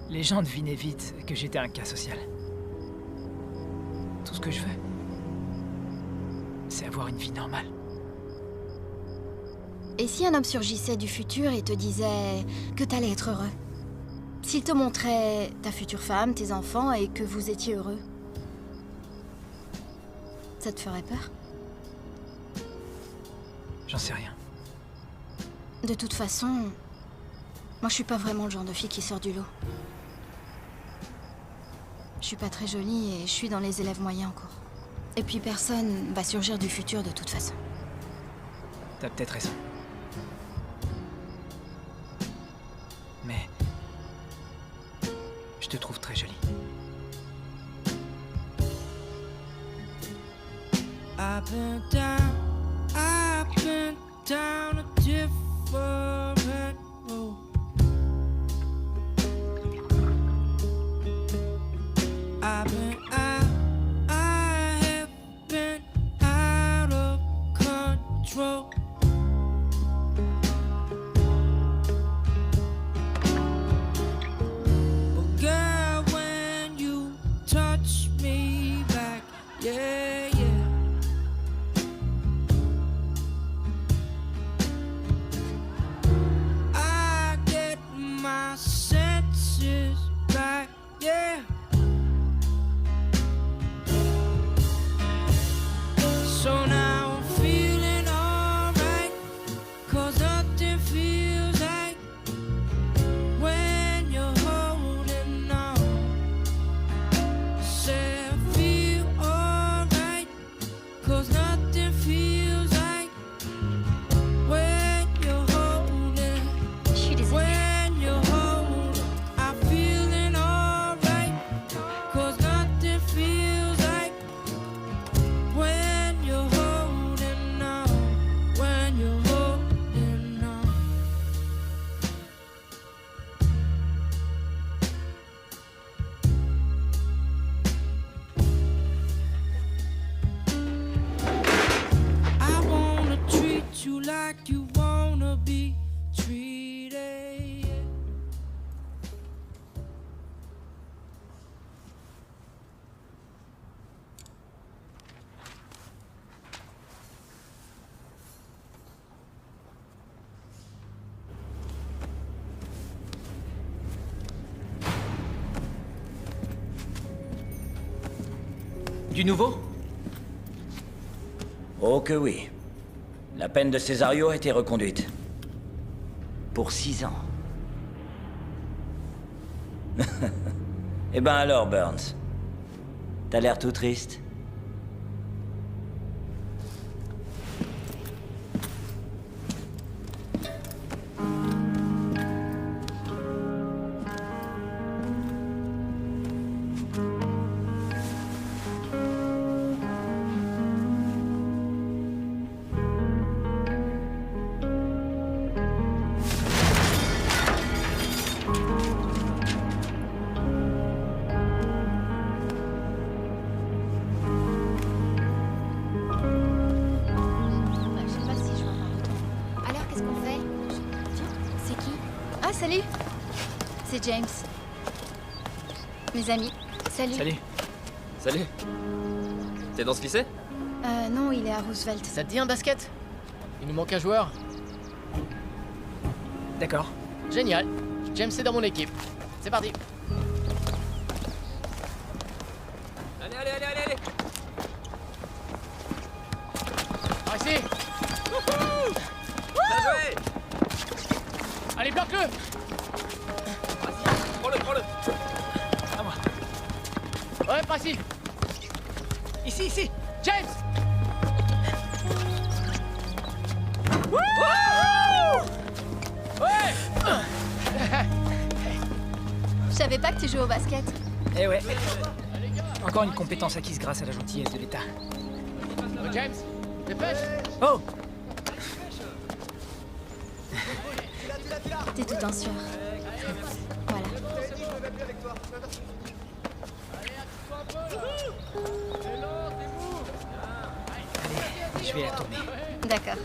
les gens devinaient vite que j'étais un cas social. Tout ce que je veux, c'est avoir une vie normale. Et si un homme surgissait du futur et te disait que t'allais être heureux? S'il te montrait ta future femme, tes enfants et que vous étiez heureux? Ça te ferait peur? J'en sais rien. De toute façon, moi je suis pas vraiment le genre de fille qui sort du lot. Je suis pas très jolie et je suis dans les élèves moyens encore. Et puis personne va surgir du futur de toute façon. T'as peut-être raison. Mais... je te trouve très jolie. I've been down a different road. I have been out of control. But girl, when you touch me back, yeah, yeah, Du nouveau? Oh que oui. La peine de Cesario a été reconduite. Pour 6 ans. Eh ben alors, Burns. T'as l'air tout triste. Je sais pas si je vais avoir le temps. Alors, qu'est-ce qu'on fait? C'est qui? Ah, salut! C'est James. Mes amis. Salut. Salut. Salut. T'es dans ce lycée? Non, il est à Roosevelt. Ça te dit un basket? Il nous manque un joueur. D'accord. Génial. James est dans mon équipe. C'est parti. Allez, allez, allez, allez, allez. Par ici. Bien joué. Allez, bloque-le. Vas-y, prends-le, prends-le. À moi. Ouais, par ici. Ici, ici. James. Ouais. Je savais pas que tu jouais au basket. Eh ouais. Encore une compétence acquise grâce à la gentillesse de l'État. James, dépêche. Oh! T'es tout en sueur. Voilà. Allez, je vais la tourner. D'accord.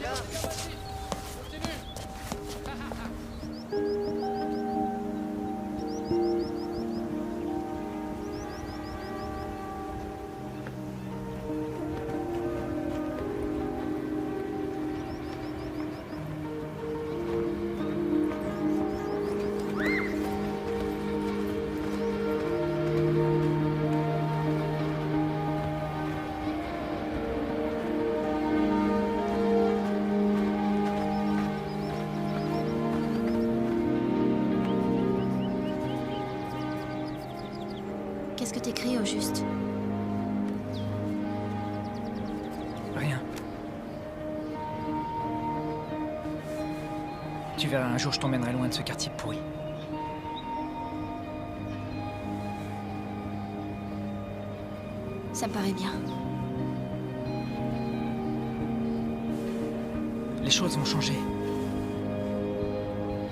Qu'est-ce que t'écris au juste? Rien. Tu verras, un jour je t'emmènerai loin de ce quartier pourri. Ça me paraît bien. Les choses vont changer.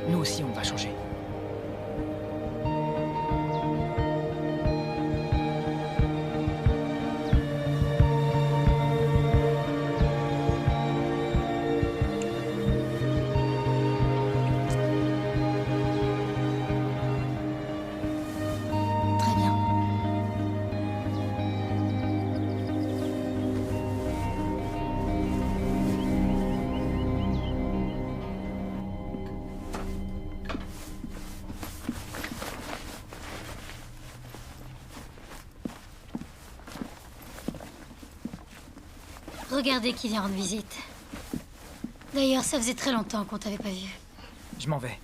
Nous aussi, on va changer. Très bien. Regardez qui vient rendre visite. D'ailleurs, ça faisait très longtemps qu'on t'avait pas vu. Je m'en vais.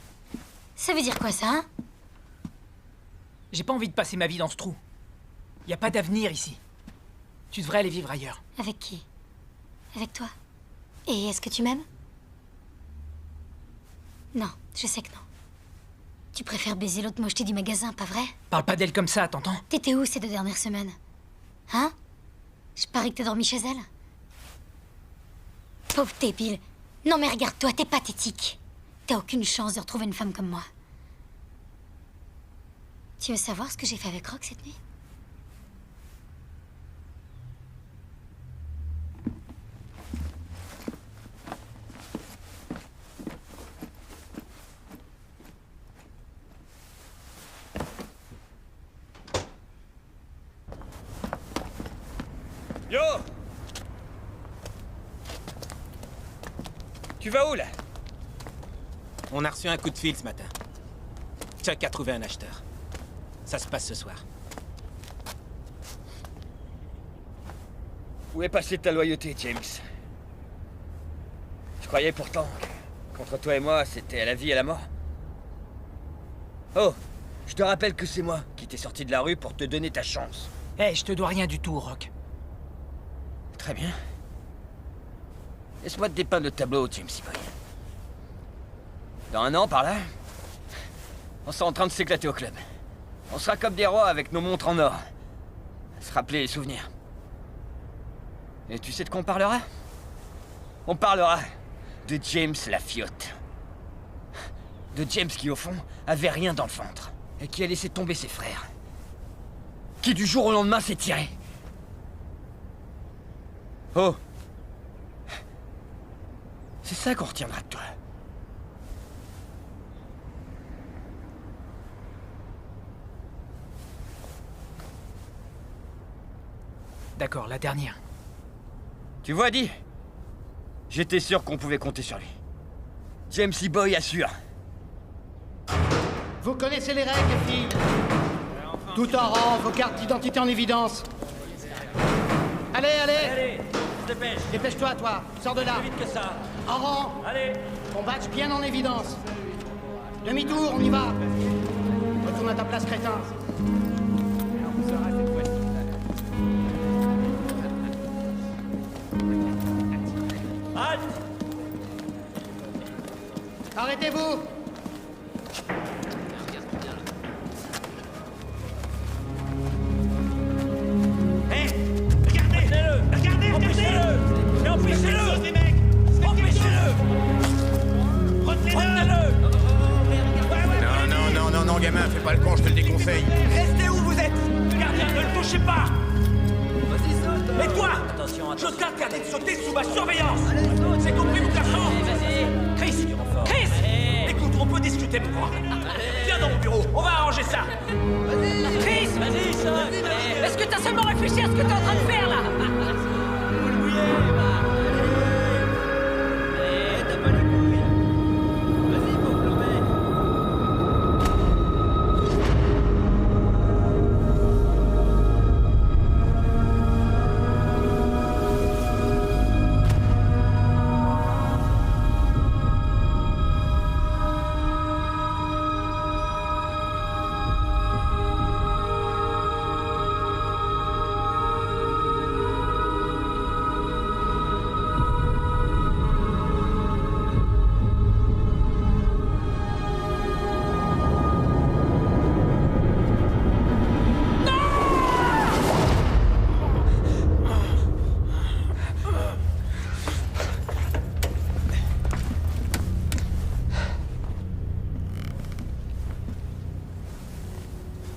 Ça veut dire quoi, ça, hein? J'ai pas envie de passer ma vie dans ce trou. Y a pas d'avenir ici. Tu devrais aller vivre ailleurs. Avec qui? Avec toi? Et est-ce que tu m'aimes? Non, je sais que non. Tu préfères baiser l'autre mocheté du magasin, pas vrai? Parle pas d'elle comme ça, t'entends? T'étais où ces 2 dernières semaines? Hein? Je parie que t'as dormi chez elle? Pauvre débile. Non mais regarde-toi, t'es pathétique. T'as aucune chance de retrouver une femme comme moi. Tu veux savoir ce que j'ai fait avec Rock cette nuit? Yo! Tu vas où, là? On a reçu un coup de fil ce matin. Chuck a trouvé un acheteur. Ça se passe ce soir. Où est passée ta loyauté, James? Je croyais pourtant que contre toi et moi, c'était à la vie et à la mort. Oh, je te rappelle que c'est moi qui t'ai sorti de la rue pour te donner ta chance. Hé, je te dois rien du tout, Rock. Très bien. Laisse-moi te dépeindre le tableau, James Boy. Dans un an, par là, on sera en train de s'éclater au club. On sera comme des rois avec nos montres en or. À se rappeler les souvenirs. Et tu sais de quoi on parlera? On parlera de James Lafiotte. De James qui, au fond, avait rien dans le ventre. Et qui a laissé tomber ses frères. Qui, du jour au lendemain, s'est tiré. Oh! C'est ça qu'on retiendra de toi. D'accord, la dernière. Tu vois, Eddie? J'étais sûr qu'on pouvait compter sur lui. James Boy assure. Vous connaissez les règles, les filles. Tout en rang, vos cartes d'identité en évidence. Allez, allez. Allez, dépêche. Dépêche-toi, toi. Sors de là. Plus vite que ça. En rang. Allez. Ton badge bien en évidence. Demi-tour, on y va. Retourne à ta place, crétin. Halte. Arrêtez-vous. Empêchez-le. Empêchez-le, mecs. Empêchez-le. Retenez-le. Non, gamin, fais pas le con, je te le déconseille. Restez où vous êtes. Gardien, ne le touchez pas. Et toi, je t'interdis de sauter sous ma surveillance. C'est compris, mon garçon. Chris, écoute, on peut discuter, mon grand. Viens dans mon bureau, on va arranger ça. Chris, vas-y, ça. Est-ce que t'as seulement réfléchi à ce que t'es en train de faire, là?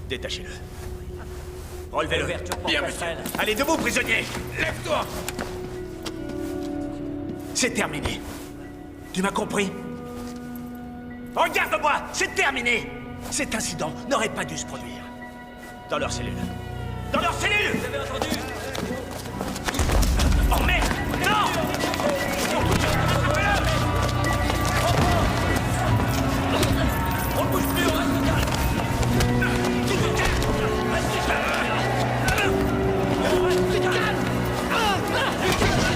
Détachez-le. Relevez-le. Bien, monsieur. Allez, debout, prisonnier. Lève-toi. C'est terminé. Tu m'as compris? Regarde-moi, c'est terminé. Cet incident n'aurait pas dû se produire. Dans leur cellule. Dans leur cellule. Vous avez entendu? Oh merde! Non! On ne bouge plus, on reste calme.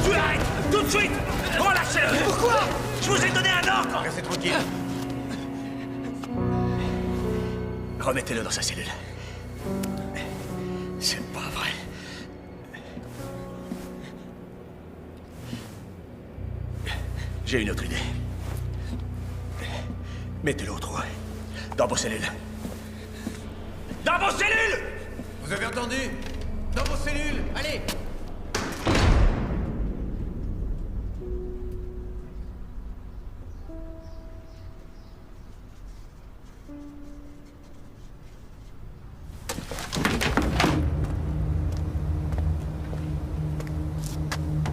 Tu l'arrêtes tout de suite. Relâchez-le. Pourquoi? Je vous ai donné un ordre. Restez tranquille. Remettez-le dans sa cellule. C'est pas vrai. J'ai une autre idée. Mettez-le au trou. Dans vos cellules. Dans vos cellules! Vous avez entendu? Dans vos cellules, allez!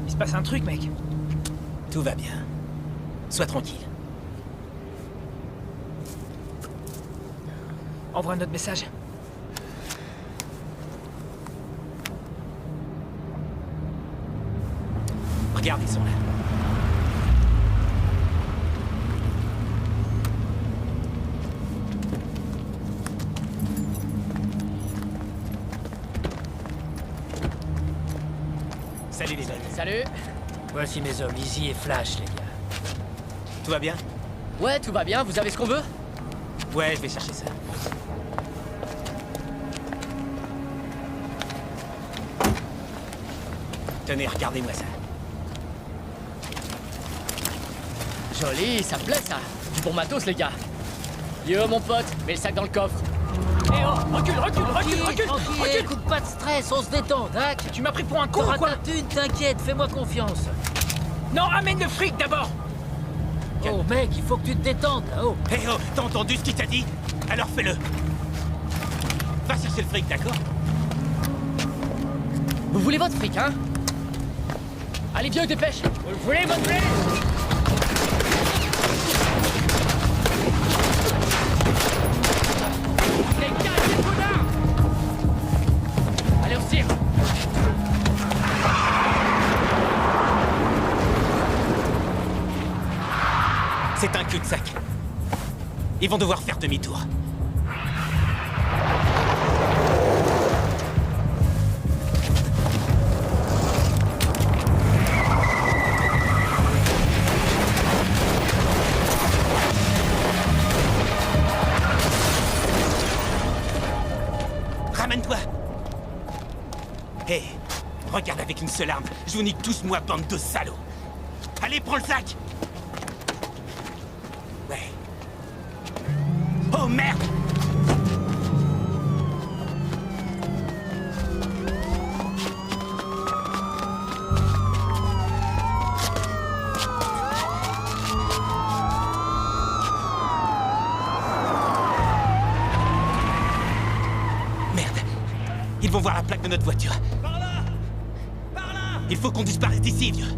Il se passe un truc, mec. Tout va bien. Sois tranquille. Envoie notre message. Regarde, ils sont là. Salut les mecs. Salut. Voici mes hommes, Easy et Flash, les gars. Tout va bien? Ouais, tout va bien, vous avez ce qu'on veut? Ouais, je vais chercher ça. Tenez, regardez-moi ça. Joli, ça me plaît ça. Du bon matos, les gars. Yo, mon pote, mets le sac dans le coffre. Eh oh, recule. Tranquille, écoute, pas de stress, on se détend, Dac. Tu m'as pris pour un con, T'auras quoi? ta thune, t'inquiète, fais-moi confiance. Non, amène le fric d'abord. Oh, mec, il faut que tu te détendes, là-haut. Hé oh, t'as entendu ce qu'il t'a dit? Alors fais-le. Va chercher le fric, d'accord? Vous voulez votre fric, hein? Allez, vieux, dépêche. Vous le voulez, votre fric? Les gars, c'est connard! Allez, on se tire. C'est un cul-de-sac. Ils vont devoir faire demi-tour. Ramène-toi. Hé, regarde avec une seule arme. Je vous nique tous, moi, bande de salauds. Allez, prends le sac. Ouais. Oh merde! Merde. Ils vont voir la plaque de notre voiture. Par là! Par là! Il faut qu'on disparaisse d'ici, vieux.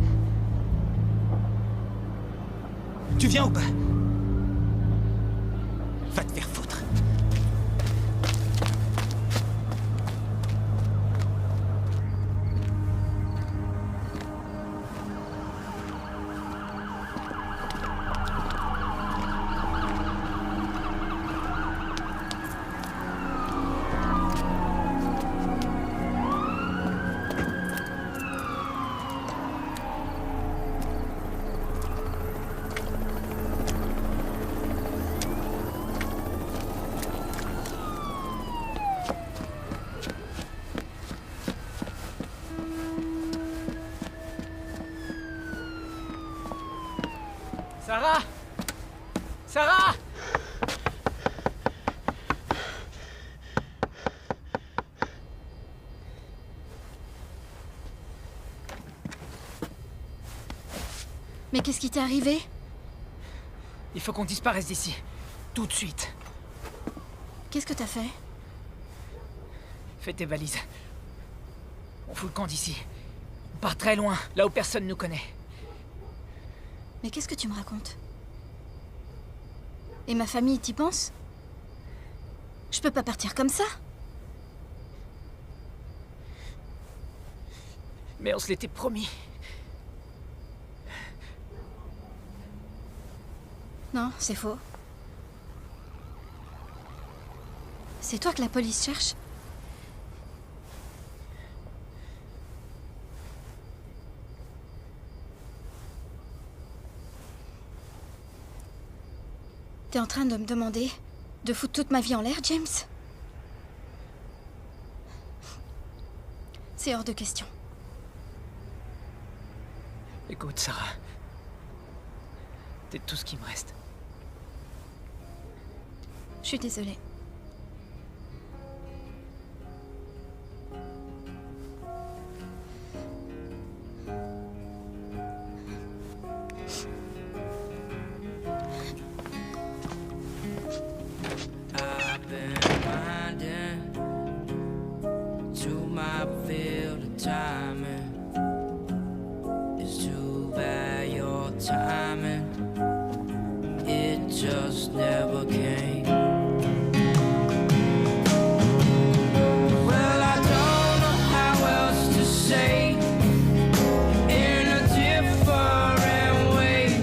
Tu viens ou pas? Va te faire foutre. Sarah! Sarah! Mais qu'est-ce qui t'est arrivé? Il faut qu'on disparaisse d'ici. Tout de suite. Qu'est-ce que t'as fait? Fais tes valises. On fout le camp d'ici. On part très loin, là où personne nous connaît. Mais qu'est-ce que tu me racontes? Et ma famille, t'y penses? Je peux pas partir comme ça. Mais on se l'était promis. Non, c'est faux. C'est toi que la police cherche? T'es en train de me demander de foutre toute ma vie en l'air, James? C'est hors de question. Écoute, Sarah. T'es tout ce qui me reste. Je suis désolée. I've been finding to my field of timing. It's too bad your timing, it just never came. Well, I don't know how else to say in a different way.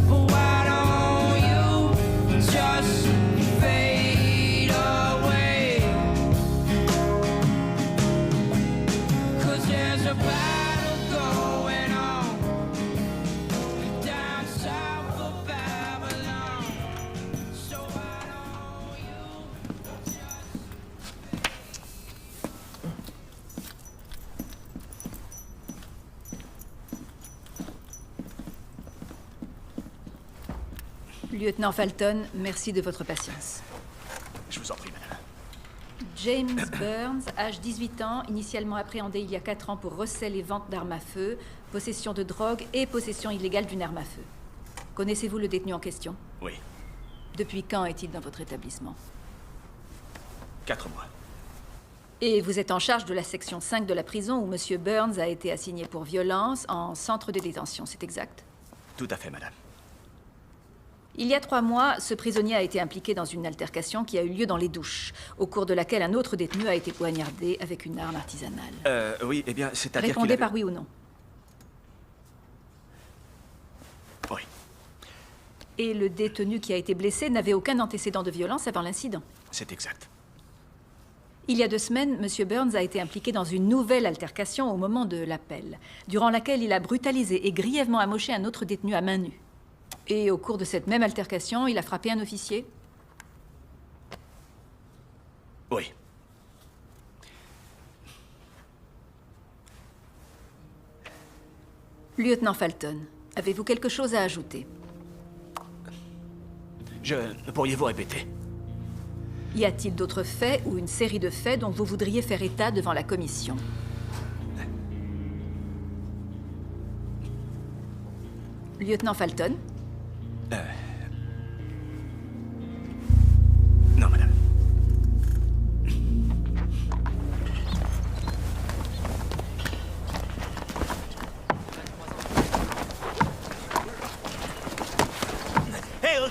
But why don't you just fade away? 'Cause Lieutenant Falton, merci de votre patience. Je vous en prie, madame. James Burns, âge 18 ans, initialement appréhendé il y a 4 ans pour recel et vente d'armes à feu, possession de drogue et possession illégale d'une arme à feu. Connaissez-vous le détenu en question? Oui. Depuis quand est-il dans votre établissement? 4 mois. Et vous êtes en charge de la section 5 de la prison où M. Burns a été assigné pour violence en centre de détention, c'est exact? Tout à fait, madame. Il y a 3 mois, ce prisonnier a été impliqué dans une altercation qui a eu lieu dans les douches, au cours de laquelle un autre détenu a été poignardé avec une arme artisanale. Oui, eh bien, c'est-à-dire Répondez par oui ou non. Oui. Et le détenu qui a été blessé n'avait aucun antécédent de violence avant l'incident. C'est exact. Il y a 2 semaines, M. Burns a été impliqué dans une nouvelle altercation au moment de l'appel, durant laquelle il a brutalisé et grièvement amoché un autre détenu à main nue. Et au cours de cette même altercation, il a frappé un officier? Oui. Lieutenant Falton, avez-vous quelque chose à ajouter? Pourriez-vous répéter? Y a-t-il d'autres faits ou une série de faits dont vous voudriez faire état devant la commission? Lieutenant Falton? Non, madame.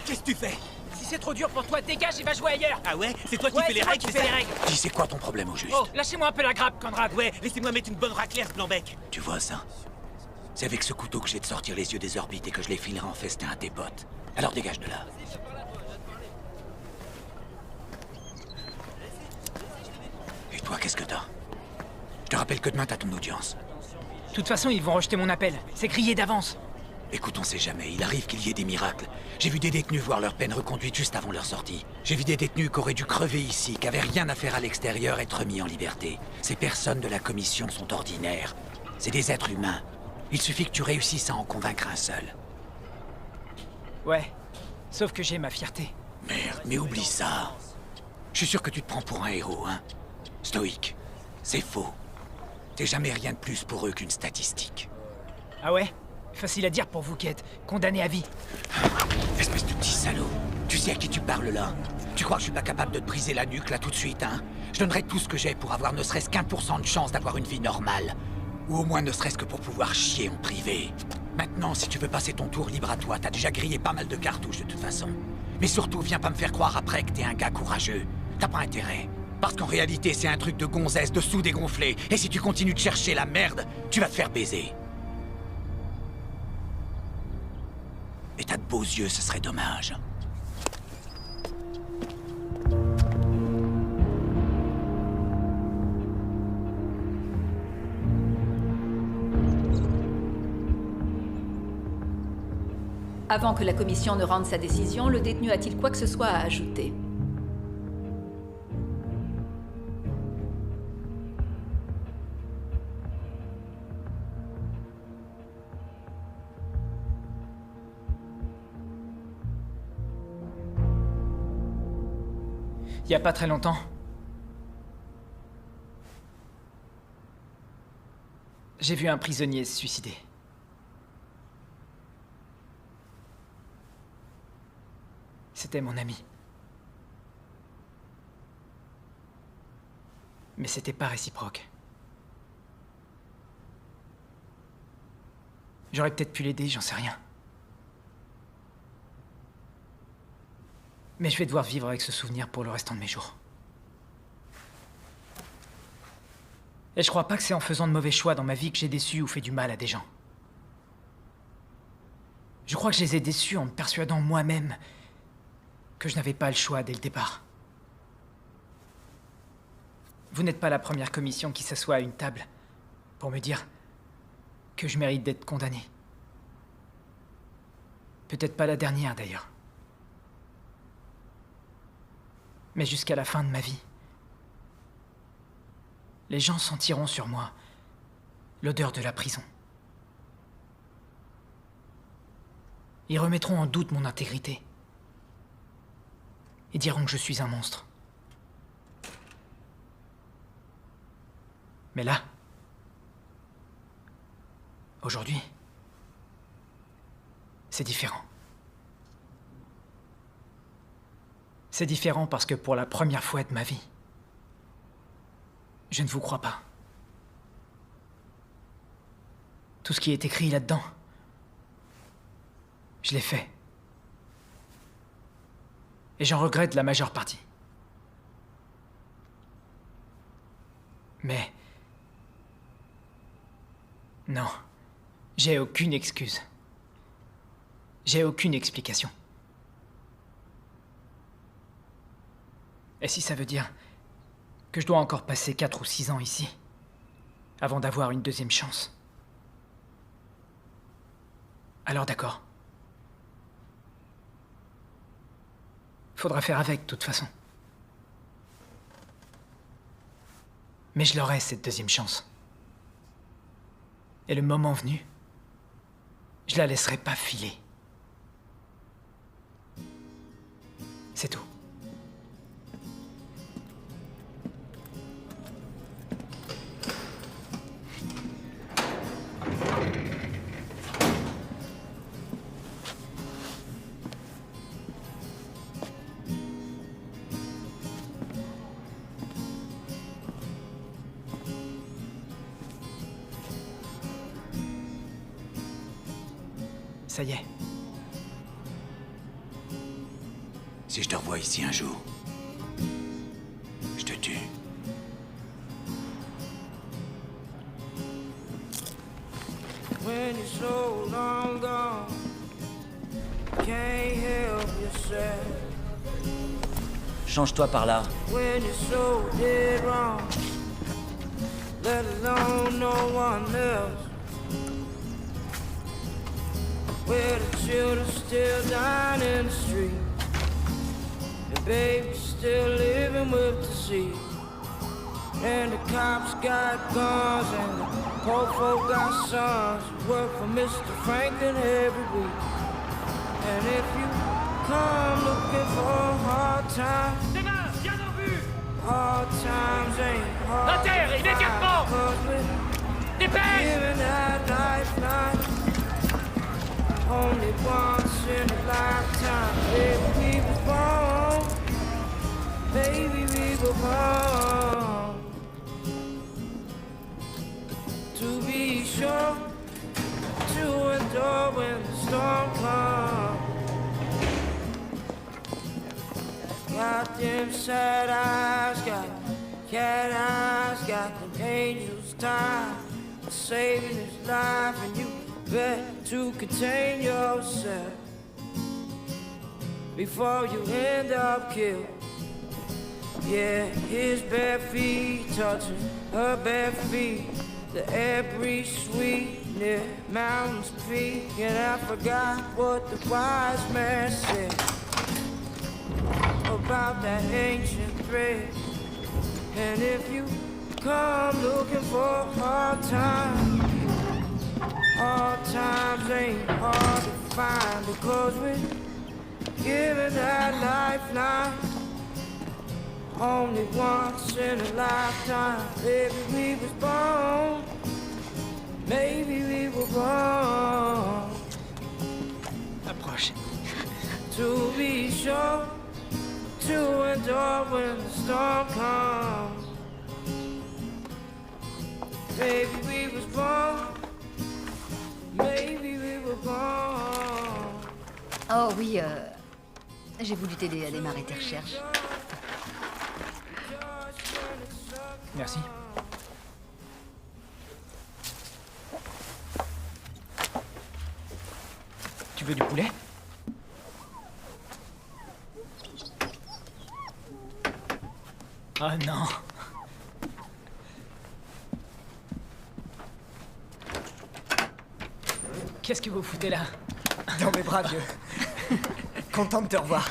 Qu'est-ce que tu fais? Si c'est trop dur pour toi, dégage et va jouer ailleurs. Ah ouais? C'est toi qui Ouais, fais les c'est moi règles, qui c'est fais ça? les règles. Dis, c'est quoi ton problème au juste? Oh, lâchez-moi un peu la grappe, Conrad. Ouais, laissez-moi mettre une bonne raclette, Blanc-Bec. Tu vois ça? C'est avec ce couteau que je vais te sortir les yeux des orbites et que je les filerai en festin à tes potes. Alors dégage de là. Et toi, qu'est-ce que t'as? Je te rappelle que demain, t'as ton audience. De toute façon, ils vont rejeter mon appel. C'est grillé d'avance. Écoute, on sait jamais. Il arrive qu'il y ait des miracles. J'ai vu des détenus voir leur peine reconduite juste avant leur sortie. J'ai vu des détenus qui auraient dû crever ici, qui avaient rien à faire à l'extérieur, être mis en liberté. Ces personnes de la commission sont ordinaires. C'est des êtres humains. Il suffit que tu réussisses à en convaincre un seul. Ouais. Sauf que j'ai ma fierté. Merde, mais oublie ça. Je suis sûr que tu te prends pour un héros, hein. Stoïque. C'est faux. T'es jamais rien de plus pour eux qu'une statistique. Ah ouais? Facile à dire pour vous qui êtes condamné à vie. Espèce de petit salaud. Tu sais à qui tu parles là? Tu crois que je suis pas capable de te briser la nuque là tout de suite, hein? Je donnerais tout ce que j'ai pour avoir ne serait-ce qu'1% de chance d'avoir une vie normale. Ou au moins ne serait-ce que pour pouvoir chier en privé. Maintenant, si tu veux passer ton tour, libre à toi. T'as déjà grillé pas mal de cartouches de toute façon. Mais surtout, viens pas me faire croire après que t'es un gars courageux. T'as pas intérêt. Parce qu'en réalité, c'est un truc de gonzesse, de sous-dégonflé. Et si tu continues de chercher la merde, tu vas te faire baiser. Et t'as de beaux yeux, ce serait dommage. Avant que la commission ne rende sa décision, le détenu a-t-il quoi que ce soit à ajouter? Il y a pas très longtemps. J'ai vu un prisonnier se suicider. C'était mon ami. Mais c'était pas réciproque. J'aurais peut-être pu l'aider, j'en sais rien. Mais je vais devoir vivre avec ce souvenir pour le restant de mes jours. Et je crois pas que c'est en faisant de mauvais choix dans ma vie que j'ai déçu ou fait du mal à des gens. Je crois que je les ai déçus en me persuadant moi-même que je n'avais pas le choix dès le départ. Vous n'êtes pas la première commission qui s'assoit à une table pour me dire que je mérite d'être condamné. Peut-être pas la dernière d'ailleurs. Mais jusqu'à la fin de ma vie, les gens sentiront sur moi l'odeur de la prison. Ils remettront en doute mon intégrité, et diront que je suis un monstre. Mais là, aujourd'hui, c'est différent. C'est différent parce que pour la première fois de ma vie, je ne vous crois pas. Tout ce qui est écrit là-dedans, je l'ai fait. Et j'en regrette la majeure partie. Mais... non, j'ai aucune excuse. J'ai aucune explication. Et si ça veut dire que je dois encore passer 4 ou 6 ans ici, avant d'avoir une deuxième chance, alors d'accord. Faudra faire avec, de toute façon. Mais je l'aurai, cette deuxième chance. Et le moment venu, je la laisserai pas filer. C'est tout. Ça y est. Si je te revois ici un jour, je te tue. When you're so long gone, can't help yourself. Change-toi par là. When you're so dead wrong, let alone no one else. Where the children still dying in the street, and babies still living with disease. And the cops got guns, and the poor folk got sons who work for Mr. Franklin every week. And if you come looking for hard times, hard times ain't hard La terre, immédiatement! Dépêche! Giving that lifeline only once in a lifetime. Baby, we were born. Baby, we were born to be sure to endure when the storm comes. Got them sad eyes, got cat eyes, got them angels tied, saving his life, and you bet to contain yourself before you end up killed. Yeah, his bare feet touching her bare feet, the air breeze sweet near mountains peak, and I forgot what the wise man said about that ancient thread. And if you come looking for hard times, hard times ain't hard to find, because we're given that lifeline only once in a lifetime. Maybe we was born, maybe we were born. Approche. To be sure to endure when the storm comes. Maybe we was born, maybe we were born. Oh oui, j'ai voulu t'aider à démarrer tes recherches. Merci. Tu veux du poulet? Oh non. Qu'est-ce que vous foutez là? Dans mes bras, vieux. Content de te revoir.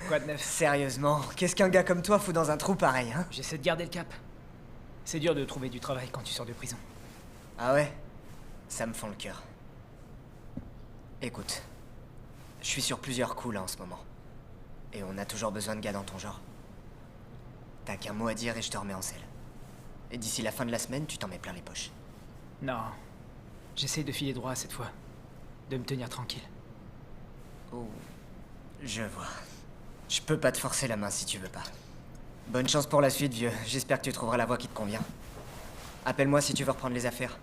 Quoi de neuf? Sérieusement, qu'est-ce qu'un gars comme toi fout dans un trou pareil, hein? J'essaie de garder le cap. C'est dur de trouver du travail quand tu sors de prison. Ah ouais? Ça me fend le cœur. Écoute, je suis sur plusieurs coups là en ce moment. Et on a toujours besoin de gars dans ton genre. T'as qu'un mot à dire et je te remets en selle. Et d'ici la fin de la semaine, tu t'en mets plein les poches. Non. J'essaie de filer droit cette fois. De me tenir tranquille. Oh. Je vois. Je peux pas te forcer la main si tu veux pas. Bonne chance pour la suite, vieux. J'espère que tu trouveras la voie qui te convient. Appelle-moi si tu veux reprendre les affaires.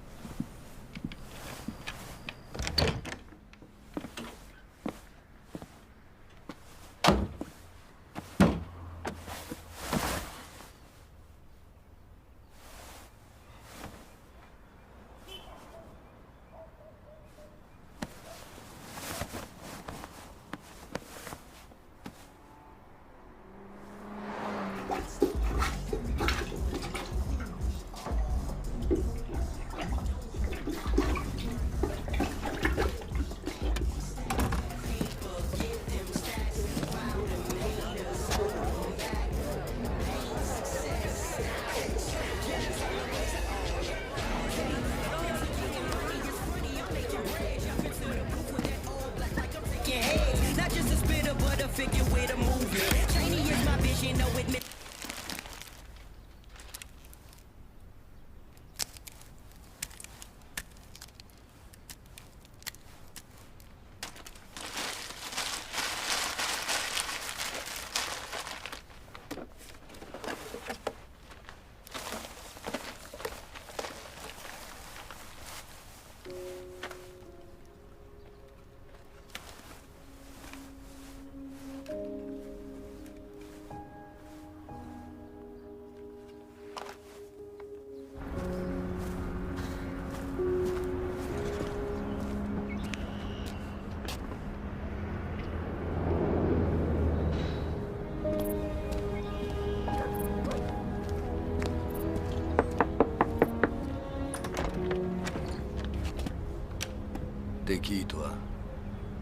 T'es qui, toi?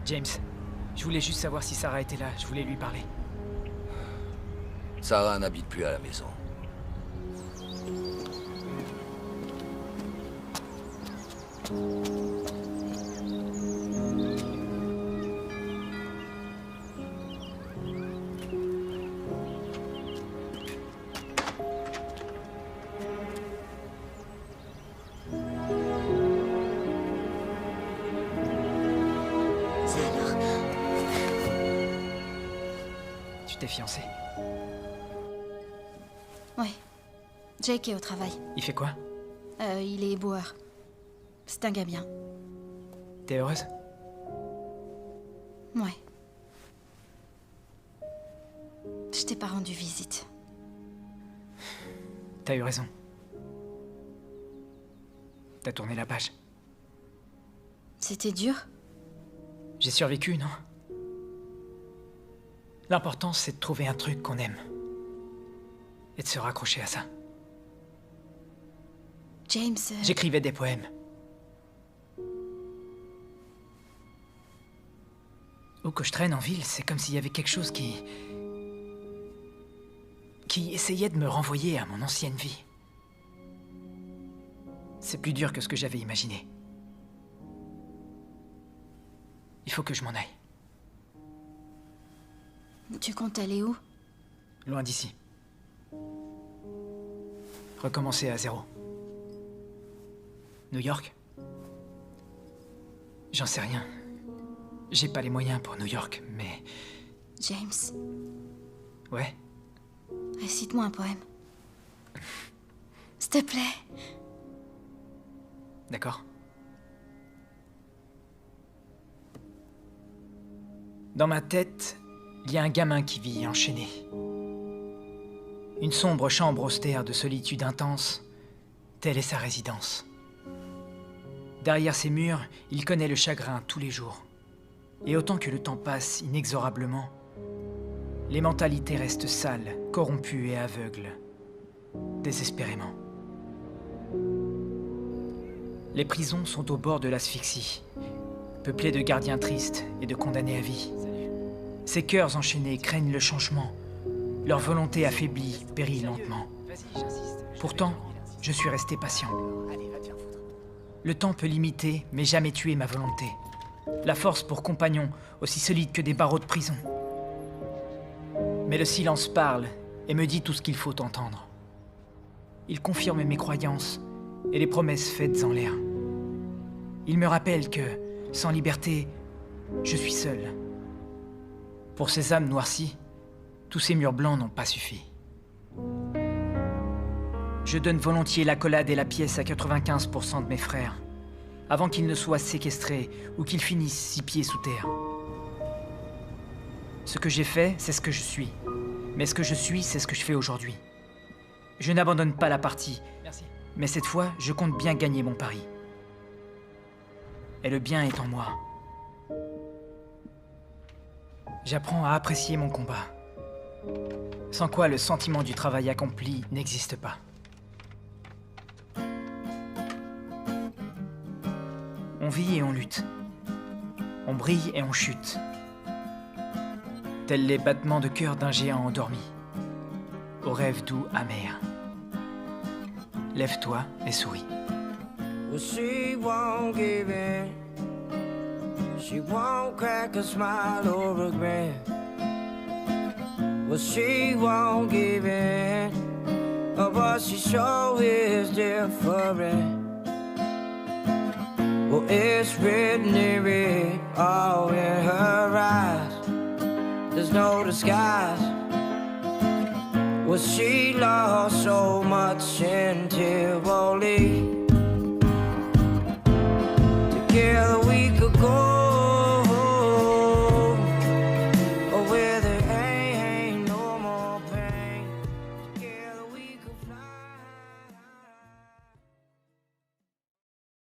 James, je voulais juste savoir si Sarah était là. Je voulais lui parler. Sarah n'habite plus à la maison. Tu t'es fiancé? Ouais. Jake est au travail. Il fait quoi? Il est éboueur. C'est un gars bien. T'es heureuse? Ouais. Je t'ai pas rendu visite. T'as eu raison. T'as tourné la page. C'était dur? J'ai survécu, non? L'important, c'est de trouver un truc qu'on aime. Et de se raccrocher à ça. James... J'écrivais des poèmes. Où que je traîne en ville, c'est comme s'il y avait quelque chose qui essayait de me renvoyer à mon ancienne vie. C'est plus dur que ce que j'avais imaginé. Il faut que je m'en aille. Tu comptes aller où? Loin d'ici. Recommencer à zéro. New York? J'en sais rien. J'ai pas les moyens pour New York, mais... James, Ouais? récite-moi un poème. S'il te plaît. D'accord. Dans ma tête, il y a un gamin qui vit enchaîné. Une sombre chambre austère de solitude intense, telle est sa résidence. Derrière ces murs, il connaît le chagrin tous les jours. Et autant que le temps passe inexorablement, les mentalités restent sales, corrompues et aveugles, désespérément. Les prisons sont au bord de l'asphyxie, peuplées de gardiens tristes et de condamnés à vie. Ces cœurs enchaînés craignent le changement. Leur volonté affaiblie périt lentement. Pourtant, je suis resté patient. Le temps peut limiter, mais jamais tuer ma volonté. La force pour compagnon, aussi solide que des barreaux de prison. Mais le silence parle et me dit tout ce qu'il faut entendre. Il confirme mes croyances et les promesses faites en l'air. Il me rappelle que, sans liberté, je suis seul. Pour ces âmes noircies, tous ces murs blancs n'ont pas suffi. Je donne volontiers l'accolade et la pièce à 95% de mes frères, avant qu'ils ne soient séquestrés ou qu'ils finissent 6 pieds sous terre. Ce que j'ai fait, c'est ce que je suis. Mais ce que je suis, c'est ce que je fais aujourd'hui. Je n'abandonne pas la partie. Merci. Mais cette fois, je compte bien gagner mon pari. Et le bien est en moi. J'apprends à apprécier mon combat. Sans quoi le sentiment du travail accompli n'existe pas. On vit et on lutte. On brille et on chute. Tels les battements de cœur d'un géant endormi. Au rêve doux amer. Lève-toi et souris. Well, she won't give in. She won't crack a smile or a grin. Well, she won't give in. Oh, but she sure is different. Well, it's written in red, all in her eyes. There's no disguise. Well, she lost so much